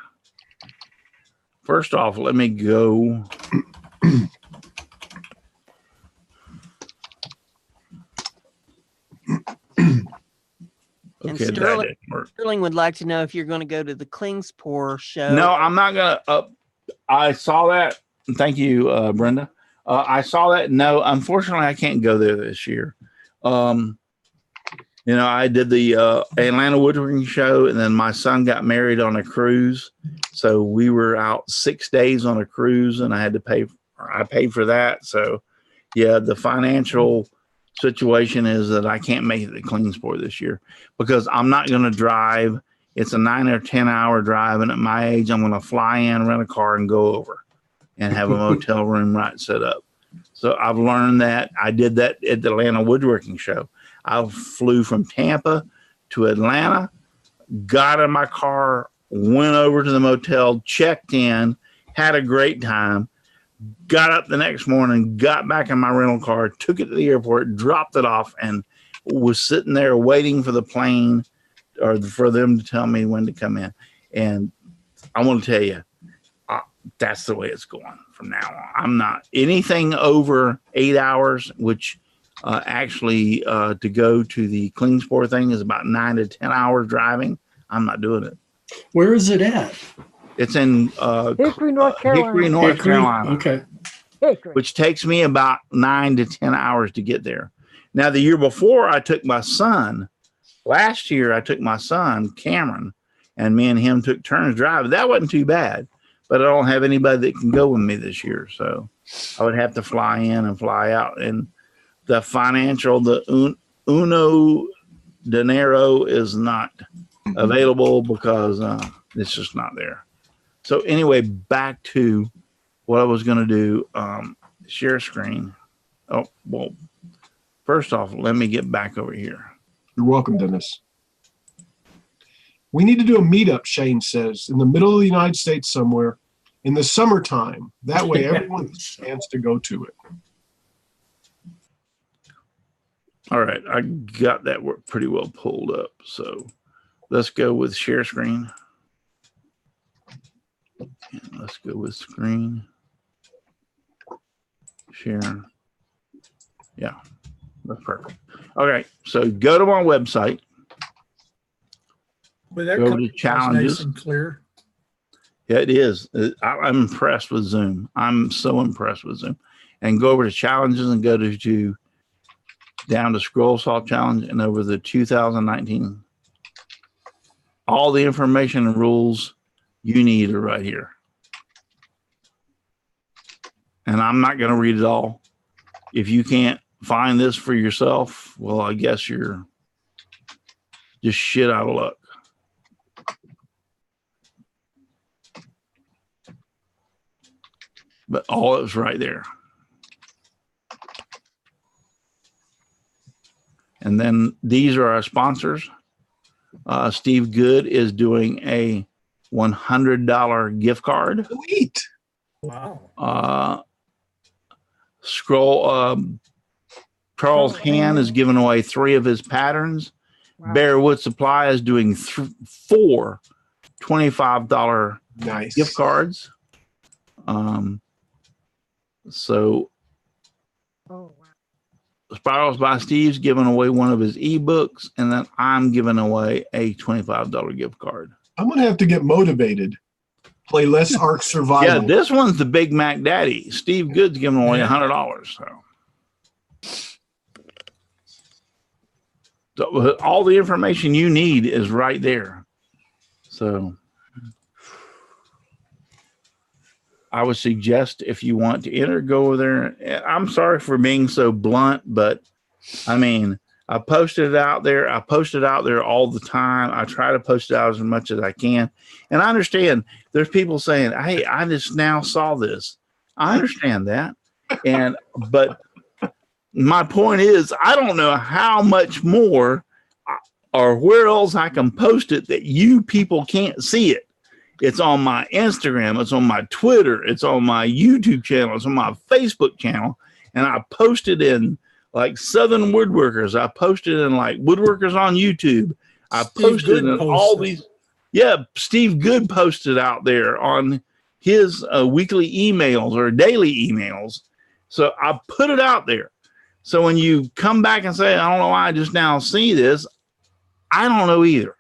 First off, let me go. And Okay, that didn't work. Sterling would like to know if you're going to go to the Klingspor show. No, I'm not going to. I saw that. Thank you, Brenda. I saw that. No, unfortunately, I can't go there this year. You know, I did the Atlanta Woodworking Show, and then my son got married on a cruise. So we were out 6 days on a cruise, and I had to pay. I paid for that. So, yeah, the financial situation is that I can't make it to Klingspor this year because I'm not going to drive. It's a 9 or 10 hour drive, and at my age, I'm going to fly in, rent a car, and go over and have a motel room right set up. So I've learned that. I did that at the Atlanta Woodworking Show. I flew from Tampa to Atlanta, got in my car, went over to the motel, checked in, had a great time, got up the next morning, got back in my rental car, took it to the airport, dropped it off, and was sitting there waiting for the plane or for them to tell me when to come in. And I want to tell you, that's the way it's going from now on. I'm not anything over 8 hours, which actually to go to the Klingspor thing is about 9 to 10 hours driving. I'm not doing it. Where is it at? It's in Hickory, North Carolina. Hickory, North Carolina. Okay. Hickory. Which takes me about 9 to 10 hours to get there. Now, the year before, I took my son. Last year, I took my son, Cameron, and me and him took turns driving. That wasn't too bad, but I don't have anybody that can go with me this year. So I would have to fly in and fly out. And the financial, the uno dinero is not available because it's just not there. So anyway, back to what I was going to do, share screen. Oh, well, first off, let me get back over here. You're welcome, Dennis. We need to do a meetup, Shane says, in the middle of the United States somewhere in the summertime. That way everyone has a chance to go to it. All right, I got that work pretty well pulled up. So let's go with share screen. And let's go with screen. Share. Yeah, that's perfect. Okay, so go to my website. Well, that Go comes to challenges. nice and clear. Yeah, it is. I'm impressed with Zoom. I'm so impressed with Zoom. And go over to challenges and go to down to Scroll Saw Challenge and over the 2019. All the information and rules you need are right here. And I'm not going to read it all. If you can't find this for yourself, well, I guess you're just shit out of luck. But all of it's right there. And then these are our sponsors. Steve Good is doing a $100 gift card. Sweet. Wow. Charles Han is giving away 3 of his patterns. Wow. Bear Wood Supply is doing 4 $25 Nice. gift cards. So Oh, wow. Spirals by Steve's giving away one of his ebooks, and then I'm giving away a $25 gift card. I'm going to have to get motivated. Play less Ark Survival. Yeah, this one's the Big Mac Daddy. Steve Good's giving away $100. So all the information you need is right there. So I would suggest if you want to enter, go over there. I'm sorry for being so blunt, but I mean, I posted it out there. I post it out there all the time. I try to post it out as much as I can. And I understand there's people saying, hey, I just now saw this. I understand that. But my point is, I don't know how much more or where else I can post it that you people can't see it. It's on my Instagram, it's on my Twitter, it's on my YouTube channel, it's on my Facebook channel, and I posted in like Southern Woodworkers. I posted in like Woodworkers on YouTube. I posted in all these. Yeah, Steve Good posted out there on his weekly emails or daily emails. So I put it out there. So when you come back and say, I don't know why I just now see this, I don't know either.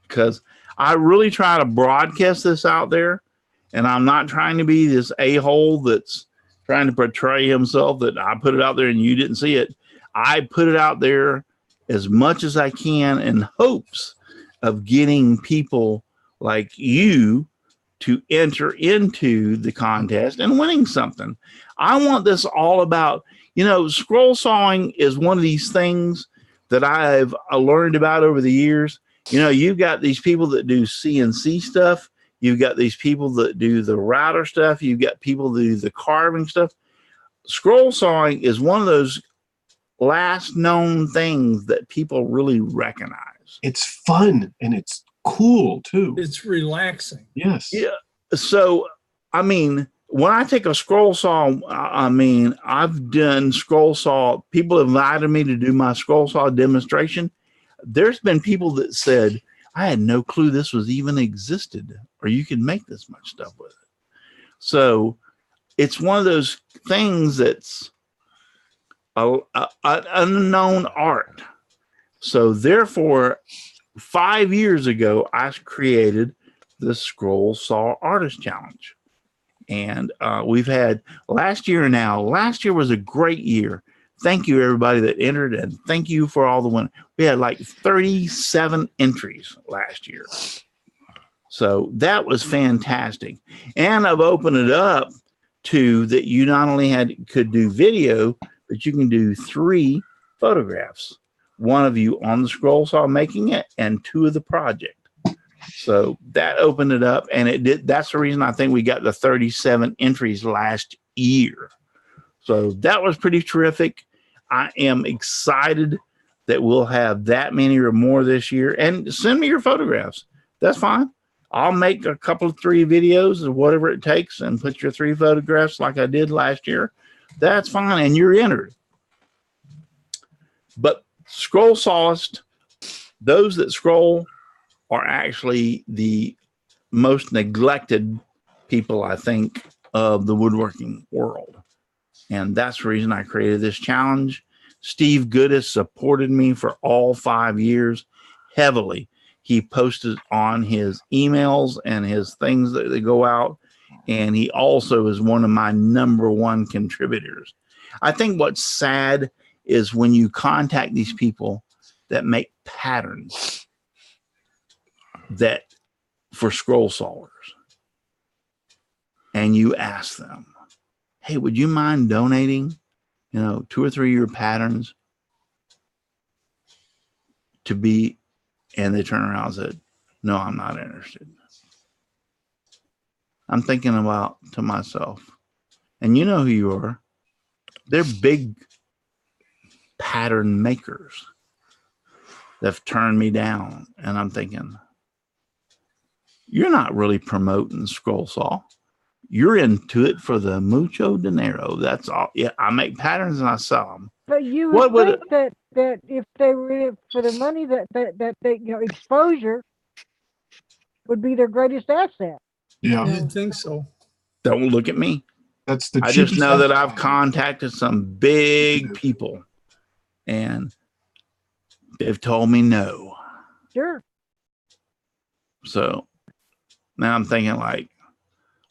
Because I really try to broadcast this out there, and I'm not trying to be this a-hole that's trying to portray himself that I put it out there and you didn't see it. I put it out there as much as I can in hopes of getting people like you to enter into the contest and winning something. I want this all about, scroll sawing is one of these things that I've learned about over the years. You've got these people that do CNC stuff. You've got these people that do the router stuff. You've got people that do the carving stuff. Scroll sawing is one of those last known things that people really recognize. It's fun and it's cool too. It's relaxing. Yes. Yeah. So, when I take a scroll saw, I've done scroll saw. People invited me to do my scroll saw demonstration. There's been people that said, I had no clue this was even existed, or you can make this much stuff with it. So it's one of those things that's an unknown art. So therefore, 5 years ago, I created the Scroll Saw Artist Challenge. And we've had last year was a great year. Thank you, everybody that entered, and thank you for all the winners. We had like 37 entries last year. So that was fantastic. And I've opened it up to that you not only could do video, but you can do 3 photographs. One of you on the scroll saw making it, and 2 of the project. So that opened it up, and it did. That's the reason I think we got the 37 entries last year. So that was pretty terrific. I am excited that we'll have that many or more this year. And send me your photographs. That's fine. I'll make a couple of 3 videos or whatever it takes and put your 3 photographs like I did last year. That's fine, and you're entered. But scroll sawist, those that scroll are actually the most neglected people, I think, of the woodworking world. And that's the reason I created this challenge. Steve Good has supported me for all 5 years heavily. He posted on his emails and his things that they go out. And he also is one of my #1 contributors. I think what's sad is when you contact these people that make patterns that for scroll sawers, and you ask them, hey, would you mind donating, 2 or 3 of your patterns to be, and they turn around and said, no, I'm not interested. I'm thinking about to myself, and you know who you are. They're big pattern makers that have turned me down. And I'm thinking, you're not really promoting scroll saw. You're into it for the mucho dinero. That's all. Yeah, I make patterns and I sell them. But you would think that if they were in it for the money, that they, exposure would be their greatest asset. Yeah, I didn't think so. Don't look at me. That's the. I just know that I've contacted some big people, and they've told me no. Sure. So now I'm thinking, like,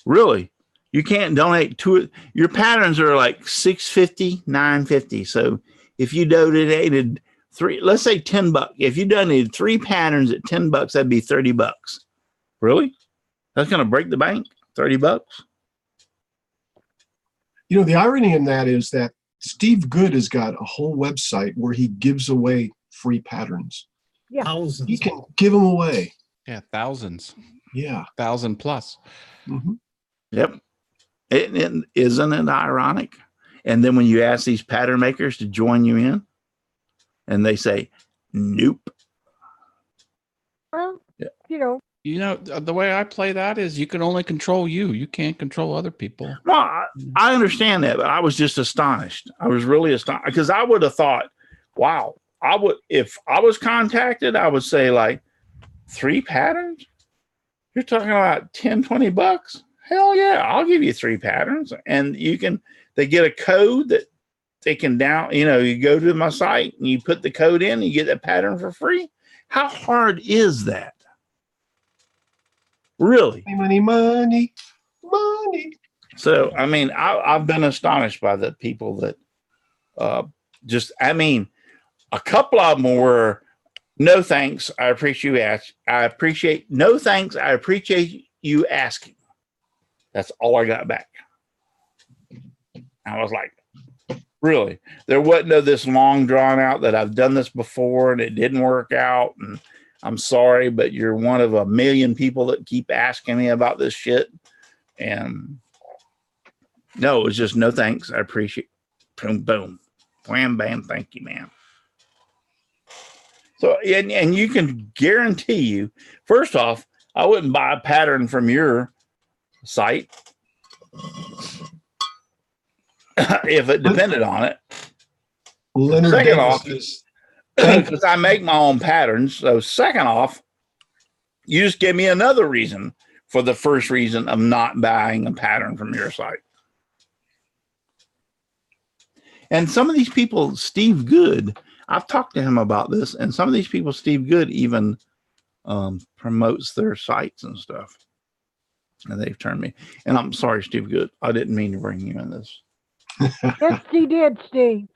really, you can't donate to it. Your patterns are like $6.50, $9.50. So if you donated 3, let's say $10, if you donated 3 patterns at $10, that'd be $30. Really? That's going to break the bank? $30? The irony in that is that Steve Good has got a whole website where he gives away free patterns. Yeah. Thousands. He can give them away. Yeah, thousands. Yeah. 1,000 plus. Mm-hmm. Yep. Isn't it ironic? And then when you ask these pattern makers to join you in, and they say, nope, Well, Yeah. You know, the way I play that is you can only control you. You can't control other people. Well, I understand that, but I was just astonished. I was really astonished because I would have thought, wow, if I was contacted, I would say like 3 patterns. You're talking about $10-20. Hell yeah, I'll give you 3 patterns. And they get a code that they can you go to my site and you put the code in, and you get that pattern for free. How hard is that? Really? Money. So, I mean, I've been astonished by the people that a couple of them were, no thanks, I appreciate you asking. That's all I got back. I was like, really? There wasn't no this long drawn out that I've done this before and it didn't work out. And I'm sorry, but you're one of a million people that keep asking me about this shit. And no, it was just no thanks. I appreciate boom, boom, wham, bam. Thank you, man. So, and you can guarantee you, first off, I wouldn't buy a pattern from your site if it depended on it. Leonard Second Davis off, because I make my own patterns. So second off, you just give me another reason for the first reason of not buying a pattern from your site. And some of these people, Steve Good, I've talked to him about this, and some of these people, Steve Good, even promotes their sites and stuff. And they've turned me. And I'm sorry, Steve Good. I didn't mean to bring you in this. Yes, he did, Steve.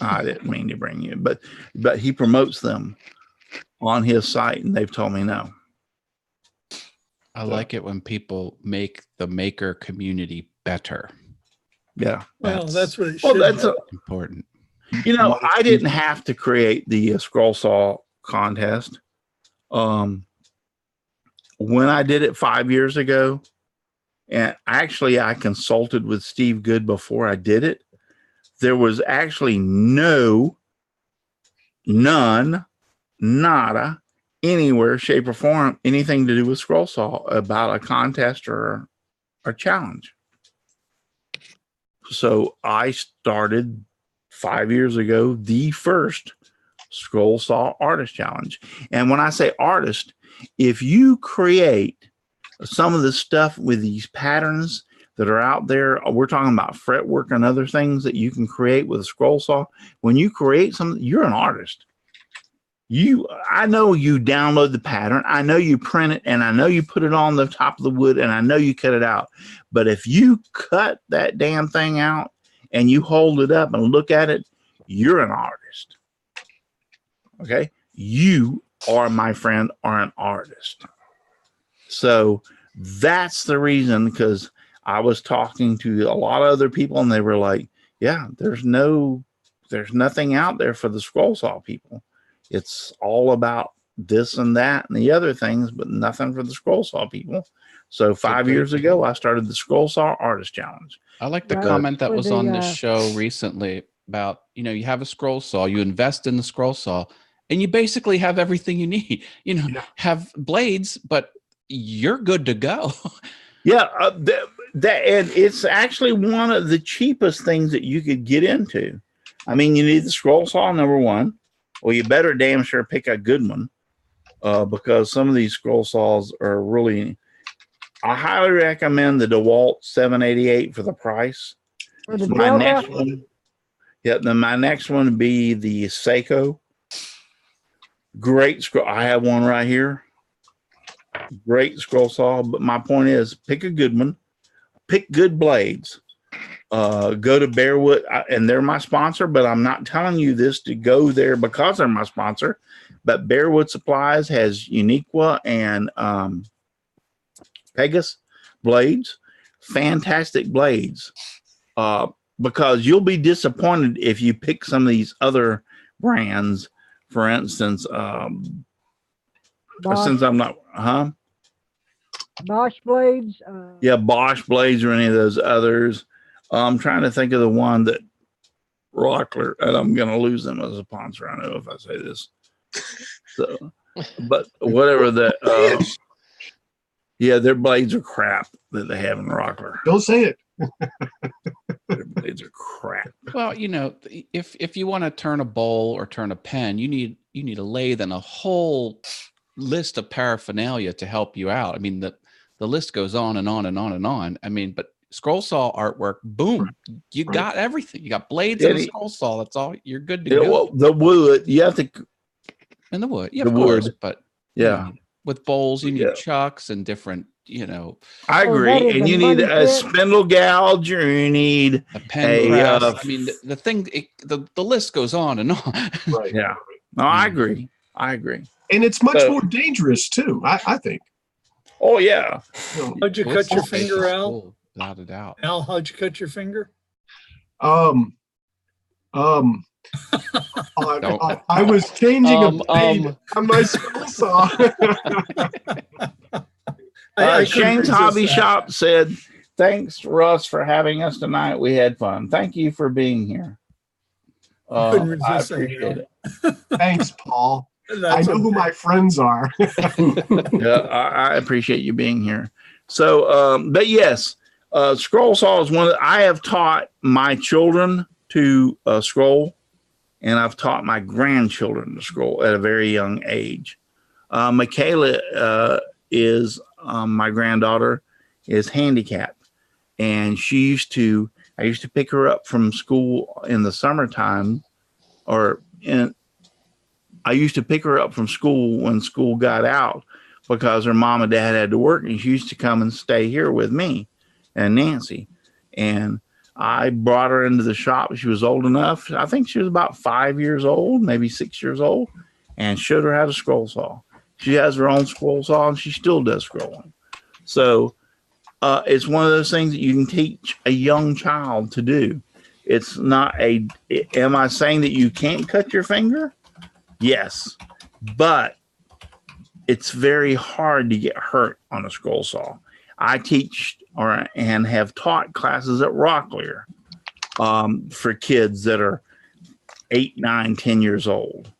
I didn't mean to bring you, but he promotes them on his site, and they've told me no. I like it when people make the maker community better. Yeah. Well, that's what it should be. Important. I didn't have to create the scroll saw contest. When I did it 5 years ago, and actually I consulted with Steve Good before I did it, there was actually none, nada, anywhere, shape, or form, anything to do with scroll saw about a contest or a challenge. So I started 5 years ago the first scroll saw artist challenge. And when I say artist, if you create some of the stuff with these patterns that are out there, we're talking about fretwork and other things that you can create with a scroll saw. When you create something, you're an artist. I know you download the pattern, I know you print it, and I know you put it on the top of the wood, and I know you cut it out. But if you cut that damn thing out and you hold it up and look at it, you're an artist. Okay? You are, my friend, are an artist. So that's the reason, because I was talking to a lot of other people and they were like, yeah, there's nothing out there for the scroll saw people. It's all about this and that and the other things, but nothing for the scroll saw people. So 5 years ago, I started the Scroll Saw Artist Challenge. I like the comment that was on this show recently about, you have a scroll saw, you invest in the scroll saw, and you basically have everything you need. Have blades, but you're good to go. Yeah, and it's actually one of the cheapest things that you could get into. I mean, you need the scroll saw, number one. Well, you better damn sure pick a good one, because some of these scroll saws are really. I highly recommend the DeWalt 788 for the price. My next one would be the Seiko. Great scroll. I have one right here. Great scroll saw. But my point is, pick a good one. Pick good blades. Go to Bearwood, and they're my sponsor, but I'm not telling you this to go there because they're my sponsor. But Bearwood Supplies has Uniqua and Pegasus blades, fantastic blades, because you'll be disappointed if you pick some of these other brands. For instance, since I'm not, Bosch blades. Bosch blades or any of those others. I'm trying to think of the one that Rockler, and I'm going to lose them as a sponsor. I know if I say this. So, but whatever yeah, their blades are crap that they have in Rockler. Don't say it. Their blades are crap. Well, if you want to turn a bowl or turn a pen, you need a lathe and a whole list of paraphernalia to help you out. I mean, the list goes on and on and on and on. I mean, but scroll saw artwork, boom, you got everything. You got blades and a scroll saw. That's all. You're good to go. Well, the wood, you have to. And the wood, yeah, the of course, wood. but yeah, with bowls, you need chucks and different, I agree, and you need a spindle gouge, or you need a pen press. I mean, the thing, the list goes on and on. Right. Yeah. No, I agree. And it's much more dangerous too, I think. Oh yeah. How'd you cut your finger, Al? Cool, without a doubt. Al, how'd you cut your finger? I was changing a blade on my scroll saw. Shane's Hobby Shop said, "Thanks, Russ, for having us tonight. We had fun. Thank you for being here." I appreciate it. Thanks, Paul. I know who my friends are. Yeah, I appreciate you being here. So, but yes, scroll saw is one that I have taught my children to scroll, and I've taught my grandchildren to scroll at a very young age. Michaela is my granddaughter is handicapped, and I used to pick her up from school in the summertime, I used to pick her up from school when school got out because her mom and dad had to work, and she used to come and stay here with me and Nancy. And I brought her into the shop. She was old enough. I think she was about 5 years old, maybe 6 years old, and showed her how to scroll saw. She has her own scroll saw, and she still does scrolling. So it's one of those things that you can teach a young child to do. It's not am I saying that you can't cut your finger? Yes, but it's very hard to get hurt on a scroll saw. I teach and have taught classes at Rockler for kids that are 8, 9, 10 years old.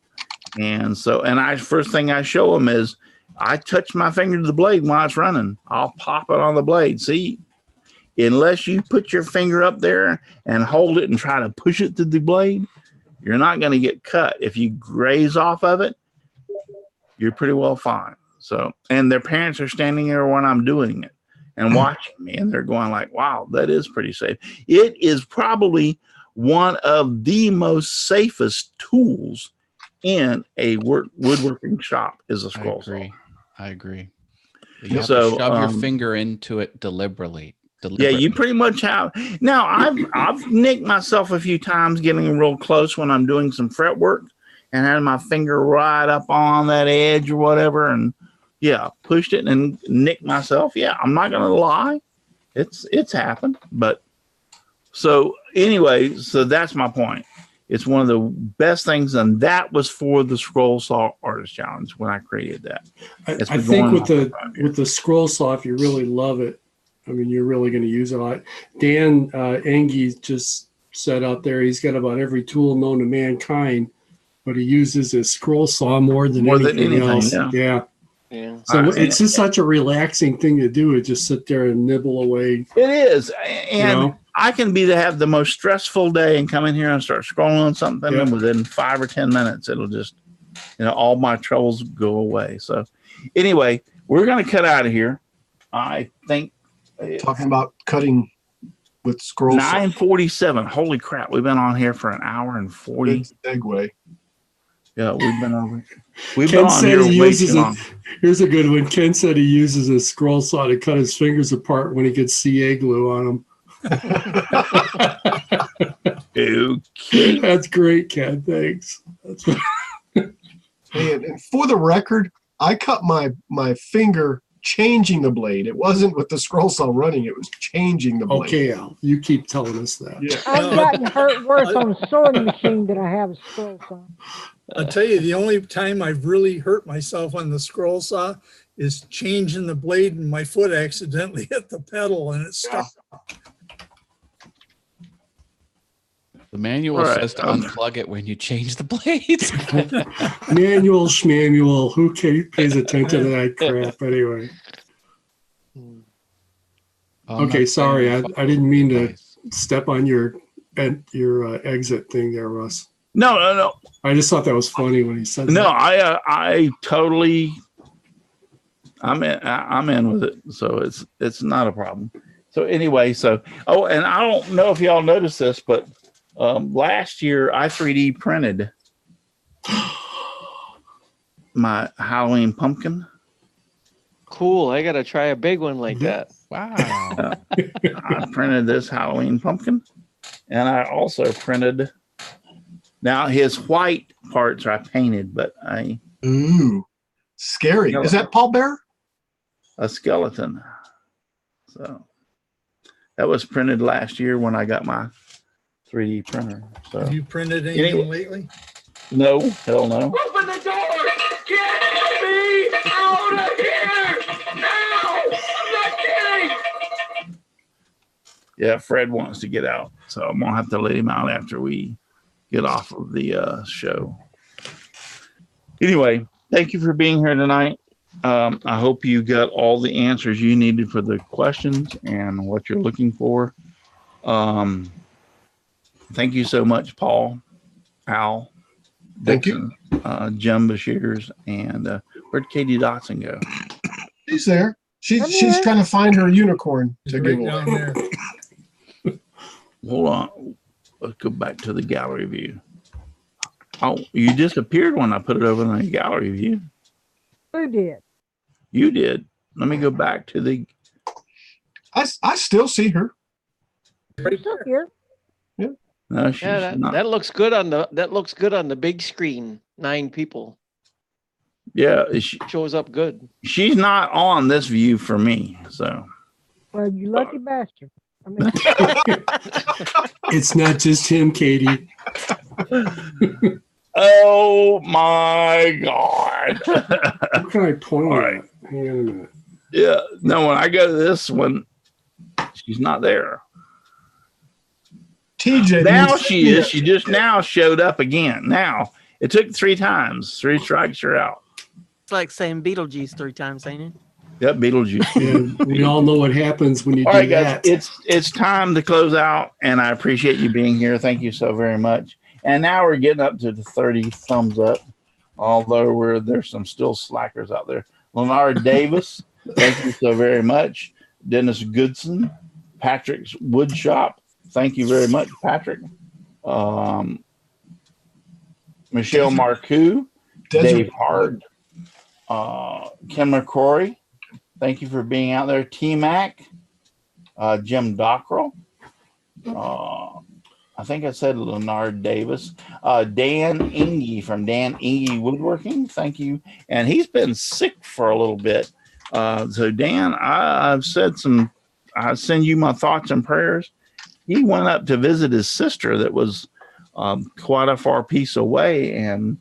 And so, first thing I show them is I touch my finger to the blade while it's running. I'll pop it on the blade. See, unless you put your finger up there and hold it and try to push it to the blade, you're not going to get cut. If you graze off of it, you're pretty well fine. So, and their parents are standing there when I'm doing it and watching me, and they're going like, wow, that is pretty safe. It is probably one of the most safest tools in a woodworking shop is a scroll saw. I agree. You have to shove your finger into it deliberately. Yeah, you pretty much have. Now, I've nicked myself a few times getting real close when I'm doing some fret work and had my finger right up on that edge or whatever, and pushed it and nicked myself. Yeah, I'm not gonna lie, it's happened. But so anyway, so that's my point. It's one of the best things, and that was for the Scroll Saw Artist Challenge when I created that. I think with the scroll saw, if you really love it, I mean, you're really going to use it a lot. Dan Engie just said out there he's got about every tool known to mankind, but he uses his scroll saw more than anything else. Yeah. So it's just such a relaxing thing to do. Just sit there and nibble away. It is, and I can have the most stressful day and come in here and start scrolling on something, and within 5 or 10 minutes, it'll just, all my troubles go away. So, anyway, we're going to cut out of here. I think. Talking about cutting with scroll. 9:47. Holy crap! We've been on here for an hour and 40. Segue. Yeah, we've been over. Ken said he uses it. Here's a good one. Ken said he uses a scroll saw to cut his fingers apart when he gets CA glue on them. Okay. That's great, Ken. Thanks. And for the record, I cut my finger changing the blade. It wasn't with the scroll saw running, it was changing the blade. Okay, Al, you keep telling us that. Yeah. I've gotten hurt worse on a sewing machine than I have a scroll saw. I'll tell you, the only time I've really hurt myself on the scroll saw is changing the blade and my foot accidentally hit the pedal and it stuck. The The manual says to unplug it when you change the blades. Manual schmanual. Who pays attention to that crap anyway? Okay, sorry. I didn't mean to step on your exit thing there, Russ. No. I just thought that was funny when he said No, that. I totally, I'm in with it. So it's not a problem. So anyway, and I don't know if y'all noticed this, but last year I 3D printed my Halloween pumpkin. Cool. I got to try a big one like that. Wow. I printed this Halloween pumpkin, and I also printed. Now his white parts I painted, but Ooh, scary. Is that Paul Bear? A skeleton. So that was printed last year when I got my 3D printer. So Have you printed anything lately? No, hell no. Open the door! Get me out of here! Now! I'm not kidding! Yeah, Fred wants to get out, so I'm gonna have to let him out after we get off of the show. Anyway, thank you for being here tonight. I hope you got all the answers you needed for the questions and what you're looking for. Thank you so much, Paul, Al, Dixon, Jim Bashirs, and where'd Katie Dotson go? She's there. She's trying to find her unicorn to give away. Down there. Hold on. Let's go back to the gallery view. Oh, you disappeared when I put it over in the gallery view. Who did? You did. Let me go back to the. I still see her. She's still here. Yeah. No, she's not. That looks good on the big screen. 9 people. Yeah, Shows up good. she's not on this view for me. So. Well, you lucky bastard. I mean, It's not just him, Katie. Oh my God. What can I point All at? right. Hang on a minute. Yeah. No, when I go to this one, she's not there. TJ. Now she is. She just now showed up again. Now it took 3 times. 3 strikes are out. It's like saying Beetlejuice 3 times, ain't it? Yep, Beetlejuice. Yeah, we all know what happens when you All do right, guys, that. it's time to close out, and I appreciate you being here. Thank you so very much. And now we're getting up to the 30 thumbs up, although there's some still slackers out there. Leonard Davis, thank you so very much. Dennis Goodson, Patrick's Woodshop, thank you very much, Patrick. Michelle Marcoux, Dave Hart, Kim McCrory, thank you for being out there. T-Mac, Jim Dockrell. I think I said Leonard Davis. Dan Inge from Dan Inge Woodworking. Thank you. And he's been sick for a little bit. So Dan, I send you my thoughts and prayers. He went up to visit his sister that was quite a far piece away and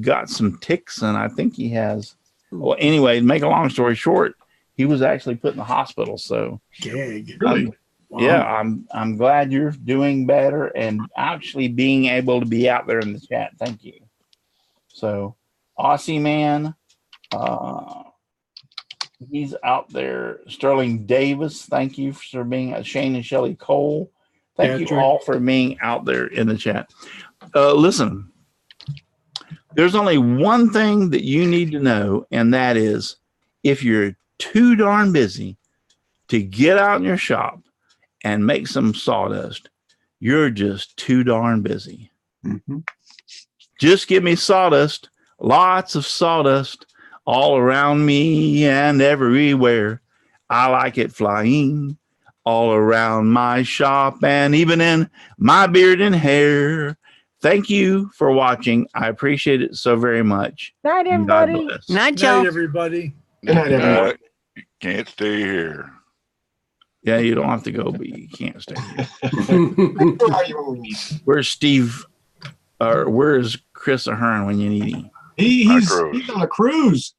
got some ticks. And I think he has, well, anyway, to make a long story short, he was actually put in the hospital. So Gag. Really? Wow. yeah, I'm glad you're doing better and actually being able to be out there in the chat. Thank you. So Aussie man, he's out there. Sterling Davis, thank you for being Shane and Shelley Cole. Thank you all for being out there in the chat. Listen, there's only one thing that you need to know, and that is if you're too darn busy to get out in your shop and make some sawdust, you're just too darn busy. Mm-hmm. Just give me sawdust, lots of sawdust all around me and everywhere. I like it flying all around my shop and even in my beard and hair. Thank you for watching. I appreciate it so very much. night, And God everybody. bless. Night, Good y'all. night, everybody. Good night, everyone. Can't stay here. Yeah, you don't have to go, but you can't stay here. Where are you when we need you? Where's Steve? Or where's Chris Ahern when you need him? He's cruise. he's on a cruise.